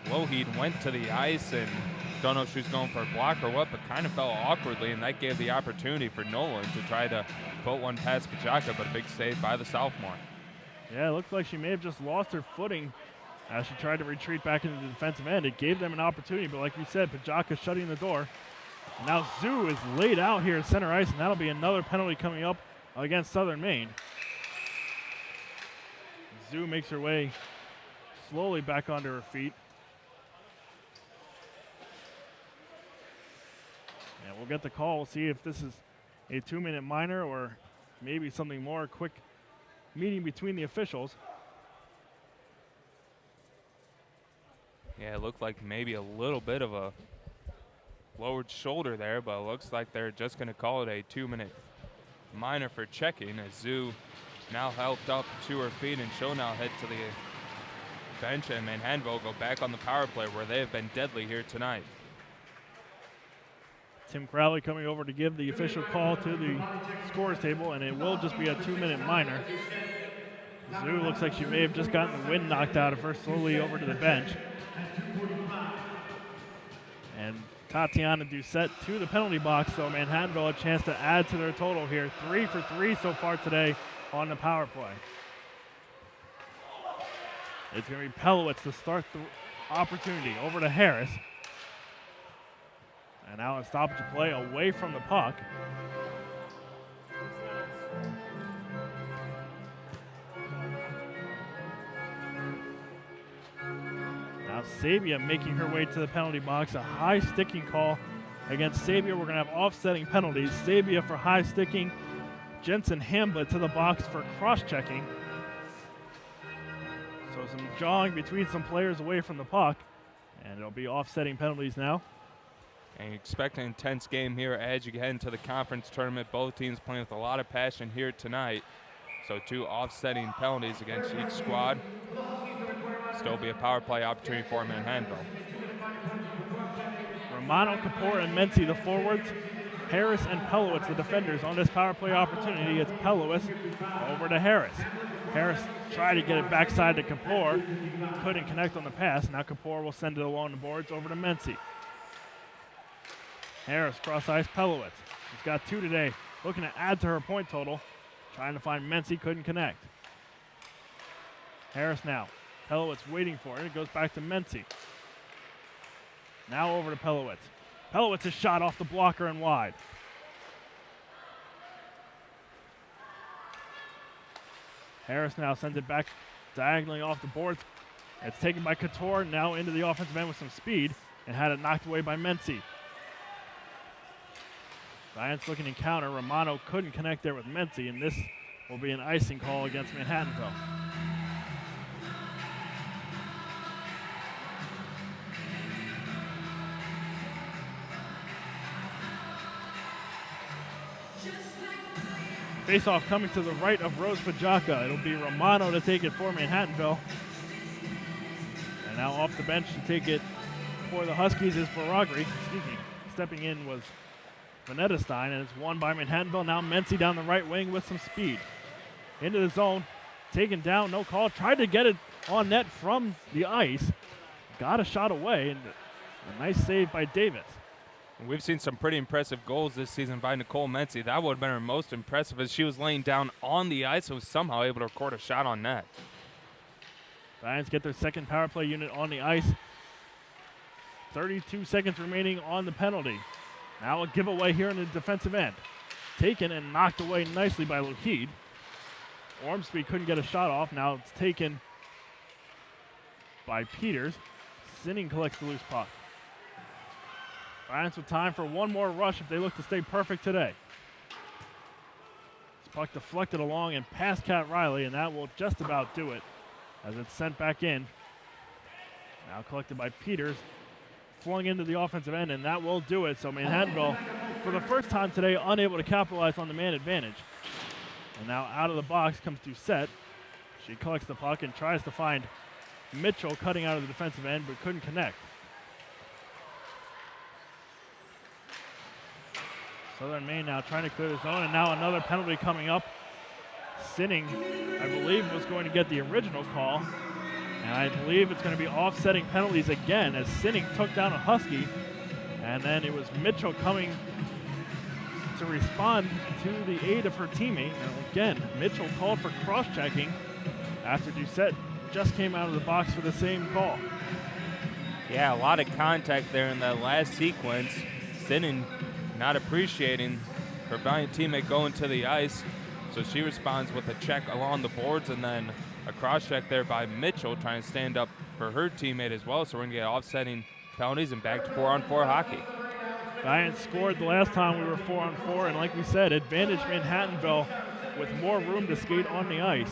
Speaker 2: Lougheed went to the ice, and don't know if she was going for a block or what, but kind of fell awkwardly, and that gave the opportunity for Nolan to try to put one past Pajaka, but a big save by the sophomore.
Speaker 1: Yeah, it looked like she may have just lost her footing as she tried to retreat back into the defensive end. It gave them an opportunity, but like you said, Pajaka shutting the door. And now Zoo is laid out here at center ice, and that'll be another penalty coming up against Southern Maine. Zoo makes her way slowly back onto her feet. And we'll get the call. We'll see if this is a 2-minute minor or maybe something more, a quick meeting between the officials.
Speaker 2: Yeah, it looked like maybe a little bit of a lowered shoulder there, but it looks like they're just going to call it a 2-minute minor for checking as Zoo now helped up to her feet, and she'll now head to the bench, and Manhattanville go back on the power play where they have been deadly here tonight.
Speaker 1: Tim Crowley coming over to give the official call to the scores table, and it will just be a 2-minute minor. Zoo looks like she may have just gotten the wind knocked out of her, slowly over to the bench. And Tatiana Doucette to the penalty box, so Manhattanville a chance to add to their total here. 3 for 3 so far today on the power play. It's going to be Pelowitz to start the opportunity. Over to Harris. And now a stoppage of play away from the puck. Now Sabia making her way to the penalty box. A high sticking call against Sabia. We're going to have offsetting penalties. Sabia for high sticking. Jensen Hamblet to the box for cross-checking. So some jawing between some players away from the puck. And it'll be offsetting penalties now.
Speaker 2: And you expect an intense game here as you get into the conference tournament. Both teams playing with a lot of passion here tonight. So 2 offsetting penalties against each squad. Still be a power play opportunity for Manhattanville.
Speaker 1: Romano, Kapoor, and Mency, the forwards. Harris and Pelowitz, the defenders, on this power play opportunity. It's Pelowitz over to Harris. Harris tried to get it backside to Kapoor. Couldn't connect on the pass. Now Kapoor will send it along the boards over to Mency. Harris cross ice, Pelowitz. He's got 2 today. Looking to add to her point total. Trying to find Mency, couldn't connect. Harris now. Pelowitz waiting for it. It goes back to Mency. Now over to Pelowitz. Pelowitz is shot off the blocker and wide. Harris now sends it back diagonally off the boards. It's taken by Couture, now into the offensive end with some speed, and had it knocked away by Mency. Giants looking to counter. Romano couldn't connect there with Mency, and this will be an icing call against Manhattanville. Face-off coming to the right of Rose Pajaka. It'll be Romano to take it for Manhattanville. And now off the bench to take it for the Huskies is Baragri. Stepping in was Vanetta Stein, and it's won by Manhattanville. Now Mency down the right wing with some speed. Into the zone, taken down, no call. Tried to get it on net from the ice. Got a shot away, and a nice save by Davis.
Speaker 2: We've seen some pretty impressive goals this season by Nicole Mency. That would have been her most impressive as she was laying down on the ice and was somehow able to record a shot on net.
Speaker 1: Giants get their second power play unit on the ice. 32 seconds remaining on the penalty. Now a giveaway here in the defensive end. Taken and knocked away nicely by Lougheed. Ormsby couldn't get a shot off. Now it's taken by Peters. Sinning collects the loose puck. Bryant's with time for one more rush if they look to stay perfect today. This puck deflected along and past Cat Riley, and that will just about do it as it's sent back in. Now collected by Peters, flung into the offensive end, and that will do it. So Manhattanville, for the first time today, unable to capitalize on the man advantage. And now out of the box comes Doucette. She collects the puck and tries to find Mitchell cutting out of the defensive end, but couldn't connect. Southern Maine now trying to clear the zone, and now another penalty coming up. Sinning, I believe, was going to get the original call. And I believe it's going to be offsetting penalties again as Sinning took down a Husky. And then it was Mitchell coming to respond to the aid of her teammate. And again, Mitchell called for cross-checking after Doucette just came out of the box for the same call.
Speaker 2: Yeah, a lot of contact there in that last sequence. Sinning not appreciating her valiant teammate going to the ice. So she responds with a check along the boards and then a cross-check there by Mitchell trying to stand up for her teammate as well. So we're going to get offsetting penalties and back to 4-on-4 hockey.
Speaker 1: Giants scored the last time we were 4-on-4, and like we said, advantage Manhattanville with more room to skate on the ice.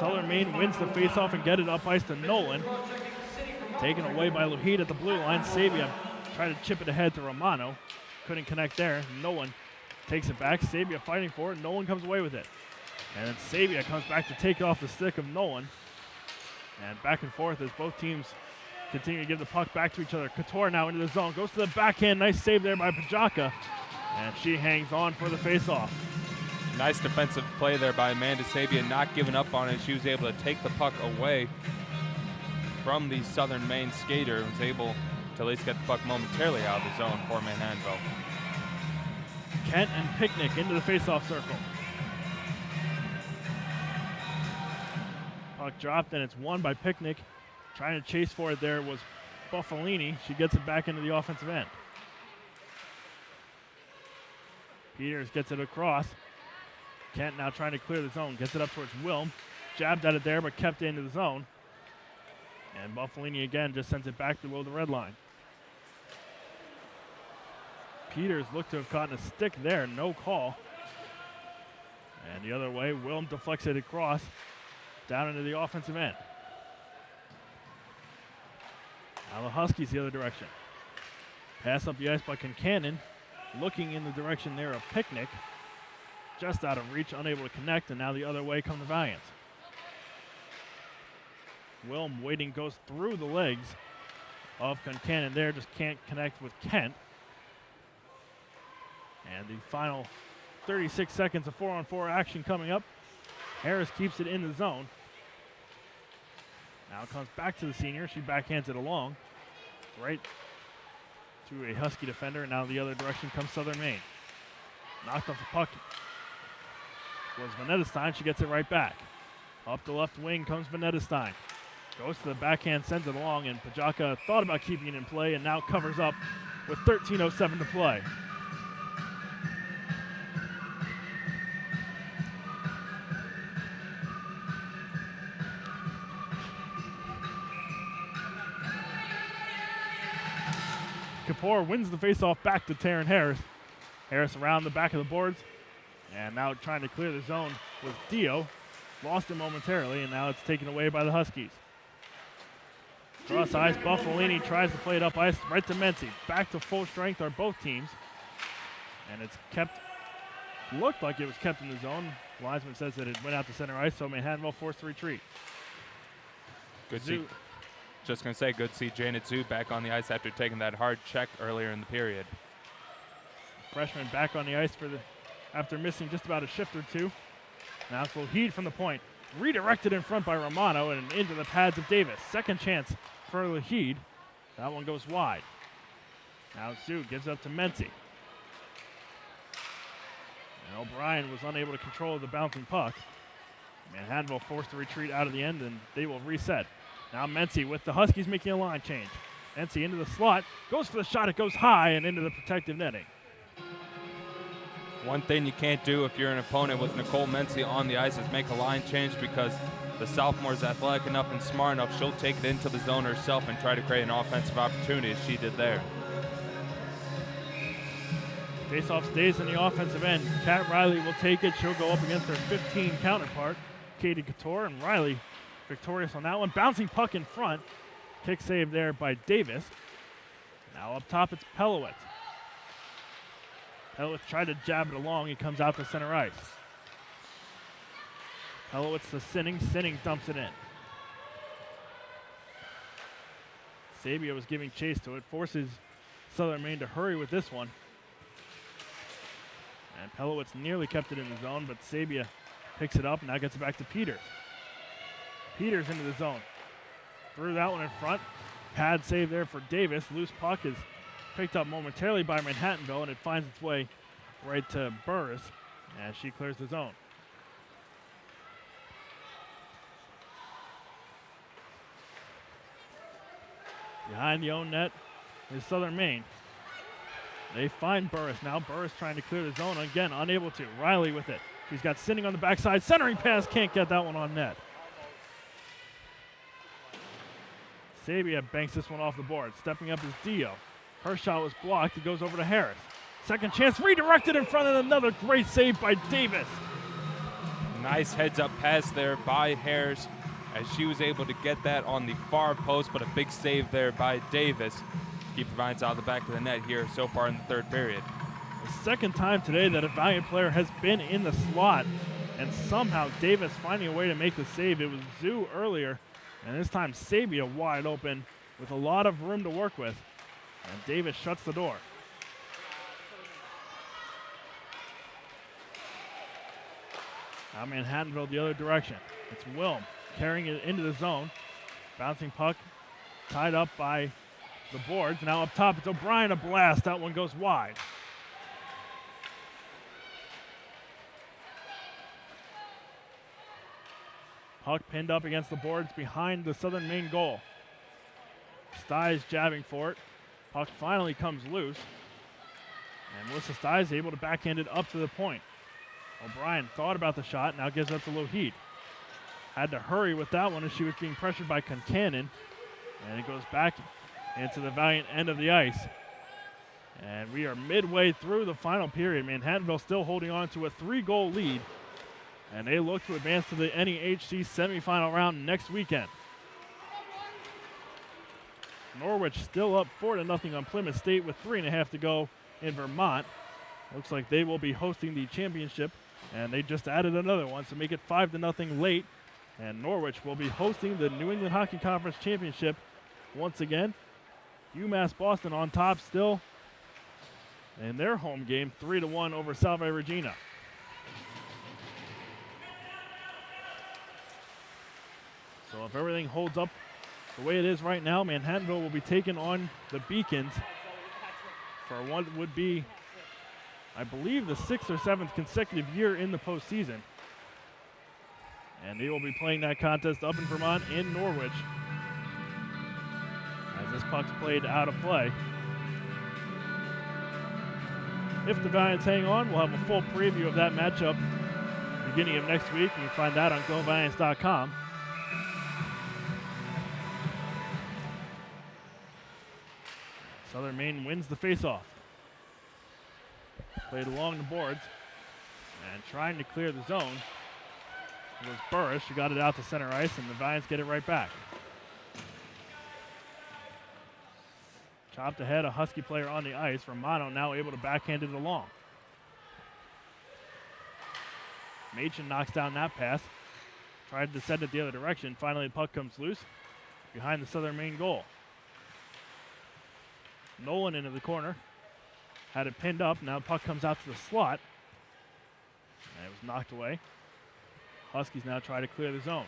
Speaker 1: Southern Maine wins the faceoff and get it up ice to Nolan. Taken away by Luhid at the blue line. Sabia tried to chip it ahead to Romano. Couldn't connect there. Nolan takes it back. Sabia fighting for it. Nolan comes away with it. And then Sabia comes back to take off the stick of Nolan. And back and forth as both teams continue to give the puck back to each other. Couture now into the zone. Goes to the backhand. Nice save there by Pajaka. And she hangs on for the faceoff.
Speaker 2: Nice defensive play there by Amanda Sabia, not giving up on it. She was able to take the puck away from the Southern Maine skater and was able to at least get the puck momentarily out of the zone for Manhattanville.
Speaker 1: Kent and Picnic into the faceoff circle. Puck dropped, and it's won by Picnic. Trying to chase for it there was Buffalini. She gets it back into the offensive end. Peters gets it across. Kent now trying to clear the zone. Gets it up towards Wilm. Jabbed at it there, but kept it into the zone. And Buffalini again just sends it back below the red line. Peters looked to have caught a stick there. No call. And the other way, Wilm deflects it across. Down into the offensive end. Now the Huskies the other direction. Pass up the ice by Concannon. Looking in the direction there of Picnic. Just out of reach, unable to connect, and now the other way come the Valiants. Wilm waiting, goes through the legs of Concannon there, just can't connect with Kent. And the final 36 seconds of 4-on-4 action coming up. Harris keeps it in the zone. Now comes back to the senior. She backhands it along. Right to a Husky defender. And now the other direction comes Southern Maine. Knocked off the puck was Venetestein. She gets it right back. Up the left wing comes Venetestein. Goes to the backhand, sends it along, and Pajaka thought about keeping it in play and now covers up with 13:07 to play. Kapoor wins the faceoff back to Taryn Harris. Harris around the back of the boards. And now trying to clear the zone was Dio. Lost it momentarily, and now it's taken away by the Huskies. Cross ice, Buffalini tries to play it up ice right to Mency. Back to full strength are both teams. And it's kept, looked like it was kept in the zone. Wiseman says that it went out to center ice, so Manhattanville forced to retreat.
Speaker 2: Good see. Just going to say, good to see Janet Zhu back on the ice after taking that hard check earlier in the period.
Speaker 1: Freshman back on the ice after missing just about a shift or two. Now it's Lohid from the point. Redirected in front by Romano and into the pads of Davis. Second chance for Lohid. That one goes wide. Now Zhu gives up to Mency. And O'Brien was unable to control the bouncing puck. Manhattanville forced to retreat out of the end, and they will reset. Now Mency with the Huskies making a line change. Mency into the slot. Goes for the shot. It goes high and into the protective netting.
Speaker 2: One thing you can't do if you're an opponent with Nicole Mency on the ice is make a line change, because the sophomore's athletic enough and smart enough. She'll take it into the zone herself and try to create an offensive opportunity, as she did there.
Speaker 1: Face-off stays in the offensive end. Kat Riley will take it. She'll go up against her 15 counterpart, Katie Couture, and Riley victorious on that one. Bouncing puck in front. Kick save there by Davis. Now up top, it's Pelowitz. Pelowitz tried to jab it along. He comes out to center ice. Pelowitz to Sinning. Sinning dumps it in. Sabia was giving chase to it. Forces Southern Maine to hurry with this one. And Pelowitz nearly kept it in the zone, but Sabia picks it up and now gets it back to Peters. Peters into the zone. Threw that one in front. Pad save there for Davis. Loose puck is picked up momentarily by Manhattanville, and it finds its way right to Burris as she clears the zone. Behind the own net is Southern Maine. They find Burris now. Burris trying to clear the zone. Again, unable to. Riley with it. She's got Sinning on the backside. Centering pass. Can't get that one on net. Sabia banks this one off the board. Stepping up is Dio. Her shot was blocked. It goes over to Harris. Second chance redirected in front, of another great save by Davis.
Speaker 2: Nice heads-up pass there by Harris as she was able to get that on the far post, but a big save there by Davis. Keep the Valiants out of the back of the net here so far in the third period.
Speaker 1: The second time today that a Valiant player has been in the slot, and somehow Davis finding a way to make the save. It was Zoo earlier, and this time Sabia wide open with a lot of room to work with. And Davis shuts the door. Now Manhattanville the other direction. It's Wilm carrying it into the zone. Bouncing puck tied up by the boards. Now up top, it's O'Brien, a blast. That one goes wide. Puck pinned up against the boards behind the Southern Maine goal. Stiles jabbing for it. Puck finally comes loose. And Melissa Stiles able to backhand it up to the point. O'Brien thought about the shot, now gives up to Lougheed. Had to hurry with that one as she was being pressured by Concannon. And it goes back into the Valiant end of the ice. And we are midway through the final period. Manhattanville still holding on to a 3-goal lead. And they look to advance to the NEHC semifinal round next weekend. Norwich still up 4-0 on Plymouth State with 3.5 to go in Vermont. Looks like they will be hosting the championship, and they just added another one to make it 5-0 late. And Norwich will be hosting the New England Hockey Conference Championship once again. UMass Boston on top still in their home game, 3-1 over Salve Regina. So if everything holds up the way it is right now, Manhattanville will be taking on the Beacons for what would be, I believe, the 6th or 7th consecutive year in the postseason. And they will be playing that contest up in Vermont in Norwich as this puck's played out of play. If the Valiants hang on, we'll have a full preview of that matchup beginning of next week. You can find that on govaliants.com. Southern Maine wins the faceoff. Played along the boards and trying to clear the zone was Burris. She got it out to center ice, and the Valiants get it right back. Chopped ahead, a Husky player on the ice. Romano now able to backhand it along. Machen knocks down that pass. Tried to send it the other direction. Finally, the puck comes loose behind the Southern Maine goal. Nolan into the corner. Had it pinned up. Now the puck comes out to the slot. And it was knocked away. Huskies now try to clear the zone.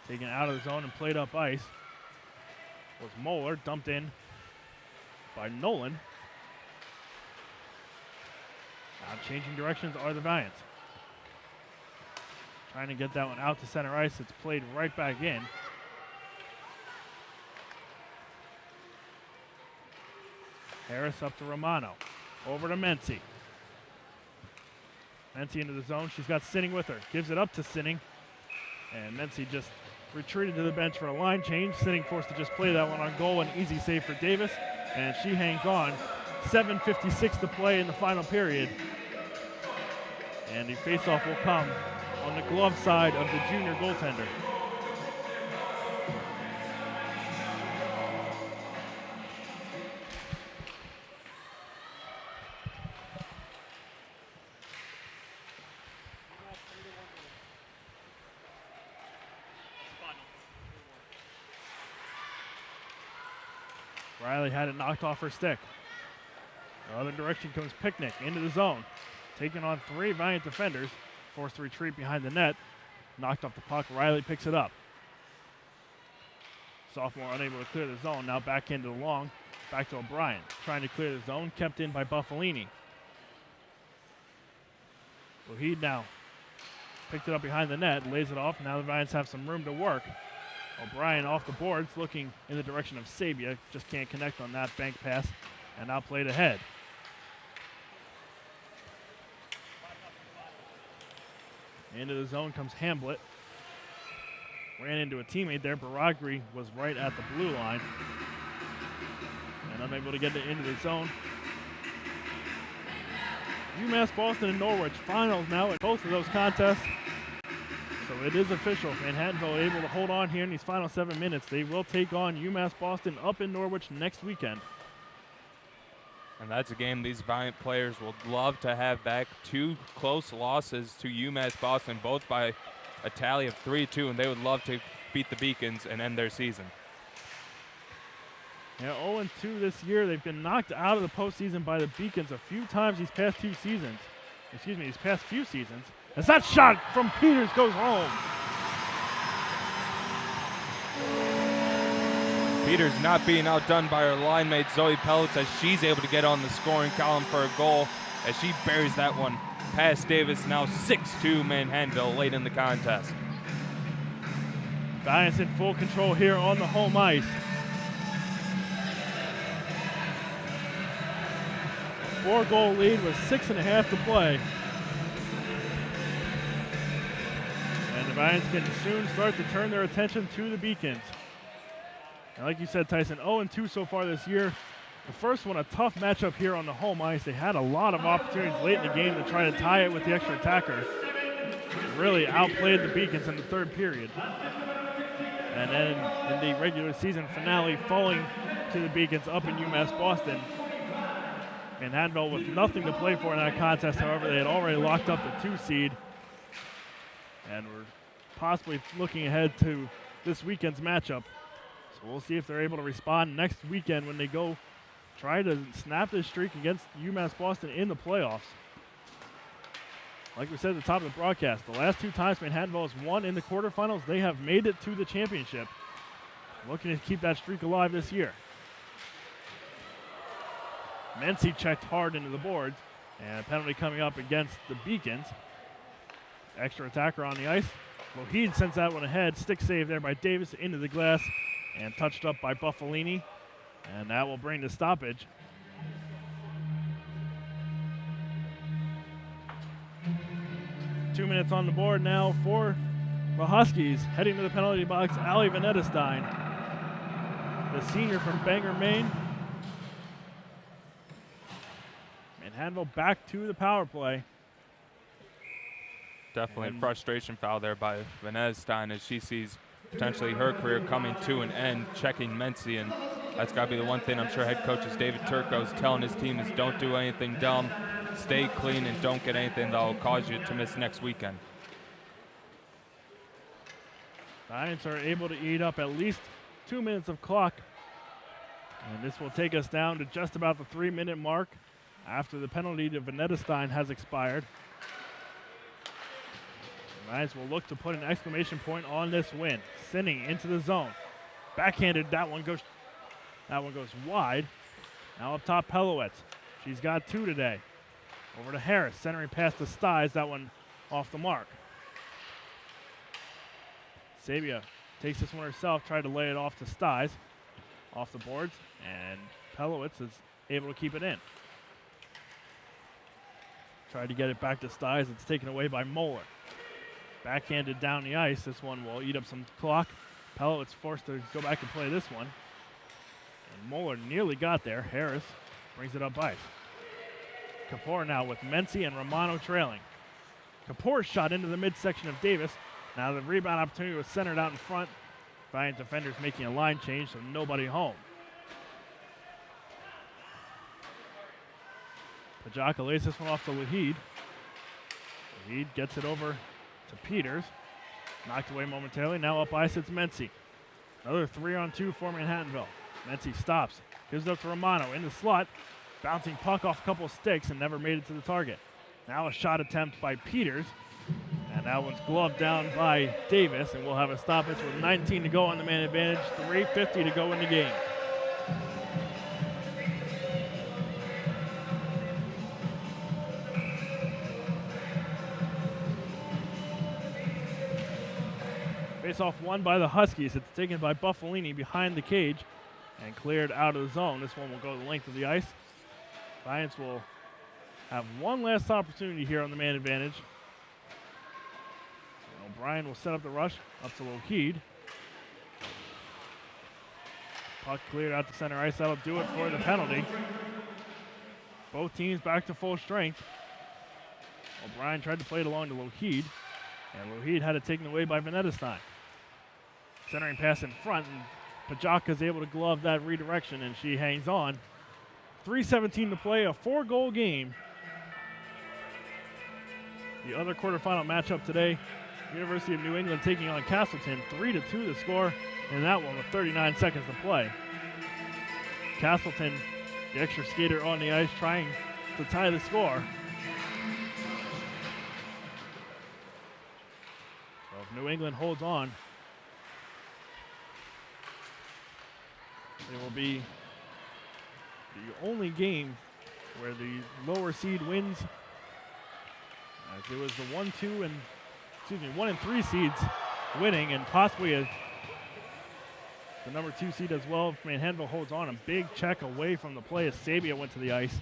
Speaker 1: Taken out of the zone and played up ice was Moeller, dumped in by Nolan. Now changing directions are the Valiants. Trying to get that one out to center ice. It's played right back in. Harris up to Romano. Over to Mency. Mency into the zone. She's got Sinning with her. Gives it up to Sinning. And Mency just retreated to the bench for a line change. Sinning forced to just play that one on goal. An easy save for Davis. And she hangs on 7:56 to play in the final period. And the faceoff will come on the glove side of the junior goaltender. Riley had it knocked off her stick. The other direction comes Picnic into the zone. Taking on 3 Valiant defenders. Forced to retreat behind the net. Knocked off the puck. Riley picks it up. Sophomore unable to clear the zone. Now backhanded along. Back to O'Brien. Trying to clear the zone. Kept in by Buffalini. Wahid now picked it up behind the net. Lays it off. Now the Valiants have some room to work. O'Brien off the boards, looking in the direction of Sabia. Just can't connect on that bank pass. And now played ahead. Into the zone comes Hamblett. Ran into a teammate there. Baragri was right at the blue line. And unable to get it into the zone. UMass Boston and Norwich finals now at both of those contests. So it is official. Manhattanville able to hold on here in these final 7 minutes. They will take on UMass Boston up in Norwich next weekend.
Speaker 2: And that's a game these Valiant players will love to have back. 2 close losses to UMass Boston, both by a tally of 3-2, and they would love to beat the Beacons and end their season.
Speaker 1: Yeah, 0-2 this year. They've been knocked out of the postseason by the Beacons a few times these past few seasons. As that shot from Peters goes home.
Speaker 2: Peters not being outdone by her line mate Zoe Pellets as she's able to get on the scoring column for a goal as she buries that one past Davis. Now 6-2 Manhattanville late in the contest.
Speaker 1: Valiants in full control here on the home ice. A 4-goal lead with 6.5 to play. And the Valiants can soon start to turn their attention to the Beacons. And like you said, Tyson, 0-2 so far this year. The first one, a tough matchup here on the home ice. They had a lot of opportunities late in the game to try to tie it with the extra attacker. Really outplayed the Beacons in the third period. And then in the regular season finale, falling to the Beacons up in UMass Boston. Manhattanville with nothing to play for in that contest. However, they had already locked up the 2 seed. And were possibly looking ahead to this weekend's matchup. So we'll see if they're able to respond next weekend when they go try to snap this streak against UMass Boston in the playoffs. Like we said at the top of the broadcast, the last 2 times Manhattanville has won in the quarterfinals, they have made it to the championship. Looking to keep that streak alive this year. Mency checked hard into the boards, and a penalty coming up against the Beacons. Extra attacker on the ice. Mohid sends that one ahead. Stick save there by Davis into the glass and touched up by Buffalini. And that will bring the stoppage. Two minutes on the board now for the Huskies. Heading to the penalty box, Allie Venetestein, the senior from Bangor, Maine. Manhattanville back to the power play.
Speaker 2: Definitely a frustration foul there by Venetestein as she sees potentially her career coming to an end, checking Mency, and that's got to be the one thing I'm sure head coach David Turco is telling his team is don't do anything dumb, stay clean, and don't get anything that will cause you to miss next weekend.
Speaker 1: Giants are able to eat up at least 2 minutes of clock, and this will take us down to just about the 3-minute mark after the penalty to Venetestein has expired. Giants will look to put an exclamation point on this win. Sinning into the zone. Backhanded, that one goes wide. Now up top, Pelowitz. She's got 2 today. Over to Harris, centering past to Stiles, that one off the mark. Sabia takes this one herself, tried to lay it off to Stiles. Off the boards, and Pelowitz is able to keep it in. Tried to get it back to Stiles, it's taken away by Moeller. Backhanded down the ice. This one will eat up some clock. Pelowitz forced to go back and play this one. And Moeller nearly got there. Harris brings it up ice. Kapoor now with Mency and Romano trailing. Kapoor's shot into the midsection of Davis. Now the rebound opportunity was centered out in front. Valiant defenders making a line change, so nobody home. Pajaka lays this one off to Lahid. Lahid gets it over to Peters. Knocked away momentarily. Now up ice, it's Mency. Another 3-on-2 for Manhattanville. Mency stops. Gives it up to Romano in the slot. Bouncing puck off a couple of sticks and never made it to the target. Now a shot attempt by Peters. And that one's gloved down by Davis. And we'll have a stoppage with 19 to go on the man advantage. 3:50 to go in the game. Face-off won by the Huskies. It's taken by Buffalini behind the cage and cleared out of the zone. This one will go the length of the ice. Giants will have one last opportunity here on the man advantage. And O'Brien will set up the rush up to Lougheed. Puck cleared out to center ice. That'll do it for the penalty. Both teams back to full strength. O'Brien tried to play it along to Lougheed, and Lougheed had it taken away by Venetestein. Centering pass in front, and Pajaka's able to glove that redirection, and she hangs on. 3:17 to play, a 4-goal game. The other quarterfinal matchup today, University of New England taking on Castleton. 3-2 the score, and that one with 39 seconds to play. Castleton, the extra skater on the ice, trying to tie the score. So if New England holds on, it will be the only game where the lower seed wins, as it was the 1 and 3 seeds winning, and possibly the number 2 seed as well if Manhattanville holds on. A big check away from the play as Sabia went to the ice.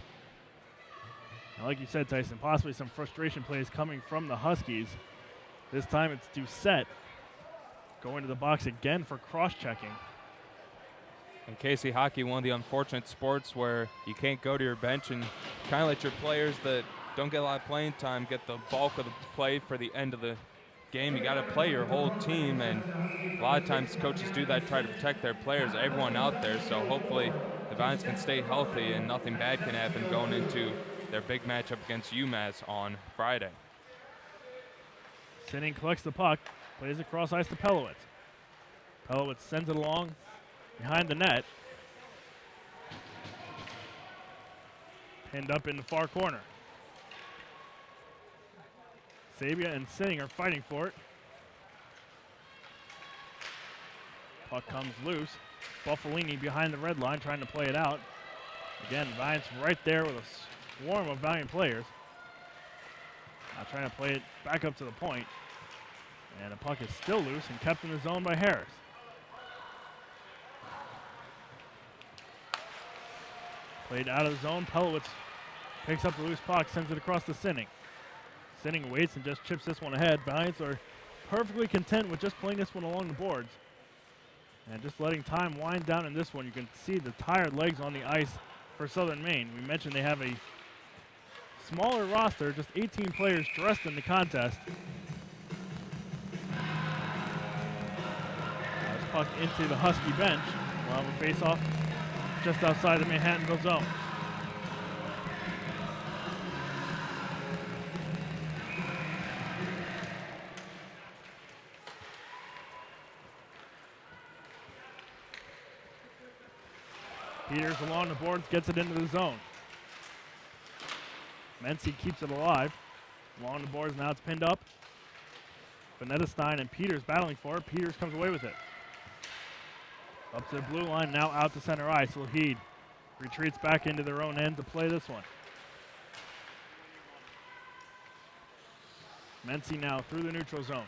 Speaker 1: And like you said, Tyson, possibly some frustration plays coming from the Huskies. This time it's Doucette going to the box again for cross-checking.
Speaker 2: And Casey, hockey, one of the unfortunate sports where you can't go to your bench and kind of let your players that don't get a lot of playing time get the bulk of the play for the end of the game. You got to play your whole team, and a lot of times coaches do that, try to protect their players, everyone out there. So hopefully the Valiants can stay healthy and nothing bad can happen going into their big matchup against UMass on Friday.
Speaker 1: Sinning collects the puck, plays across ice to Pelowitz. Pelowitz sends it along behind the net. Pinned up in the far corner. Sabia and Sinning are fighting for it. Puck comes loose. Buffalini behind the red line trying to play it out. Again, Valiant's right there with a swarm of Valiant players. Now trying to play it back up to the point. And the puck is still loose and kept in the zone by Harris. Played out of the zone. Pelowitz picks up the loose puck, sends it across to Sinning. Sinning waits and just chips this one ahead. Valiants are perfectly content with just playing this one along the boards. And just letting time wind down in this one. You can see the tired legs on the ice for Southern Maine. We mentioned they have a smaller roster, just 18 players dressed in the contest. This puck into the Husky bench. We'll have a face-off just outside the Manhattanville zone. Peters along the boards, gets it into the zone. Mency keeps it alive. Along the boards, now it's pinned up. Venetestein and Peters battling for it. Peters comes away with it. Up to the blue line, now out to center ice. Lougheed retreats back into their own end to play this one. Mency now through the neutral zone.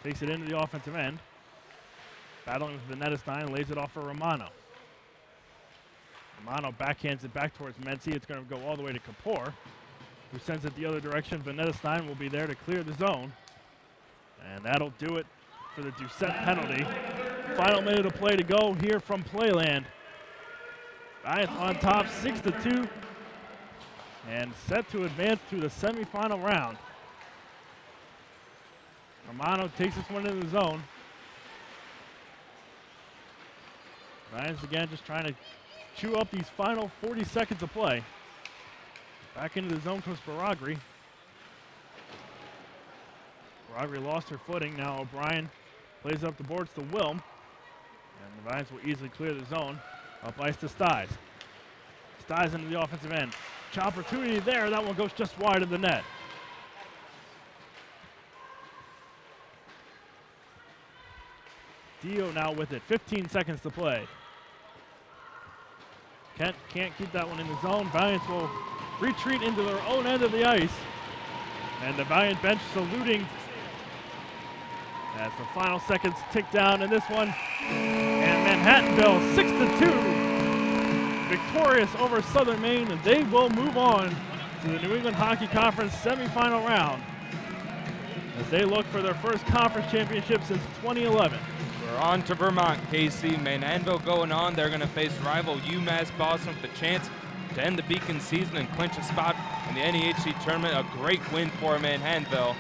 Speaker 1: Takes it into the offensive end. Battling with Venetestein, lays it off for Romano. Romano backhands it back towards Mency. It's going to go all the way to Kapoor, who sends it the other direction. Venetestein will be there to clear the zone. And that'll do it for the Doucette penalty. Final minute of play to go here from Playland. Giants on top 6-2 and set to advance to the semifinal round. Romano takes this one into the zone. Giants again just trying to chew up these final 40 seconds of play. Back into the zone comes Baragri. Baragri lost her footing. Now O'Brien plays up the boards to Wilm. And the Giants will easily clear the zone. Up ice to Stiles. Stiles into the offensive end. Opportunity there. That one goes just wide of the net. Dio now with it. 15 seconds to play. Kent can't keep that one in the zone. Valiants will retreat into their own end of the ice. And the Valiant bench saluting as the final seconds tick down in this one. And Manhattanville 6-2 victorious over Southern Maine, and they will move on to the New England Hockey Conference semifinal round as they look for their first conference championship since 2011.
Speaker 2: We're on to Vermont, KC. Manhattanville going on. They're going to face rival UMass Boston with the chance to end the Beacon season and clinch a spot in the NEHC tournament. A great win for Manhattanville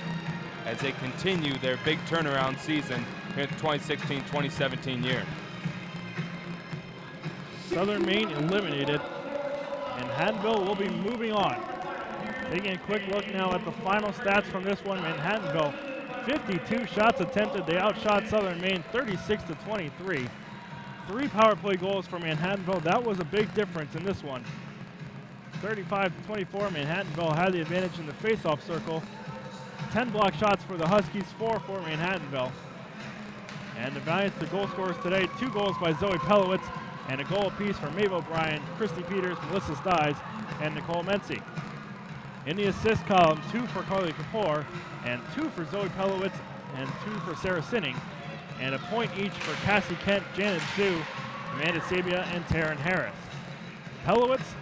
Speaker 2: as they continue their big turnaround season here in the 2016-2017 year.
Speaker 1: Southern Maine eliminated, and Manhattanville will be moving on. Taking a quick look now at the final stats from this one. Manhattanville, 52 shots attempted. They outshot Southern Maine 36-23. 3 power play goals for Manhattanville. That was a big difference in this one. 35-24, Manhattanville had the advantage in the face-off circle. 10 block shots for the Huskies, 4 for Manhattanville. And the Valiants, the goal scorers today, 2 goals by Zoe Pelowitz, and a goal apiece for Maeve O'Brien, Christy Peters, Melissa Stiles, and Nicole Mency. In the assist column, 2 for Carly Kapoor, and 2 for Zoe Pelowitz, and 2 for Sarah Sinning, and a point each for Cassie Kent, Janet Sue, Amanda Sabia, and Taryn Harris. Pelowitz,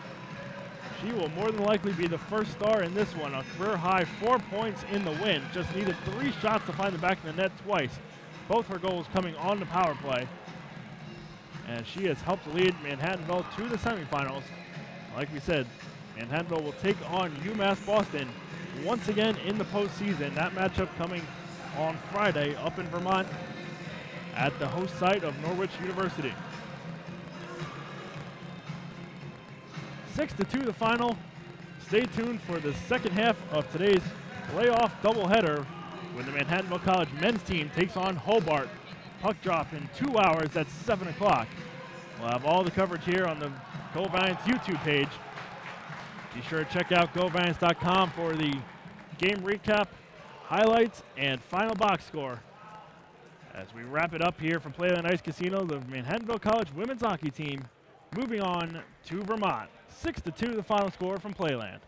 Speaker 1: she will more than likely be the first star in this one. A career high 4 points in the win. Just needed 3 shots to find the back of the net twice. Both her goals coming on the power play. And she has helped lead Manhattanville to the semifinals. Like we said, Manhattanville will take on UMass Boston once again in the postseason. That matchup coming on Friday up in Vermont at the host site of Norwich University. 6-2 the final. Stay tuned for the second half of today's playoff doubleheader when the Manhattanville College men's team takes on Hobart. Puck drop in 2 hours at 7 o'clock. We'll have all the coverage here on the Go Valiants YouTube page. Be sure to check out govaliants.com for the game recap, highlights, and final box score. As we wrap it up here from Playland Ice Casino, the Manhattanville College women's hockey team moving on to Vermont. 6-2 the final score from Playland.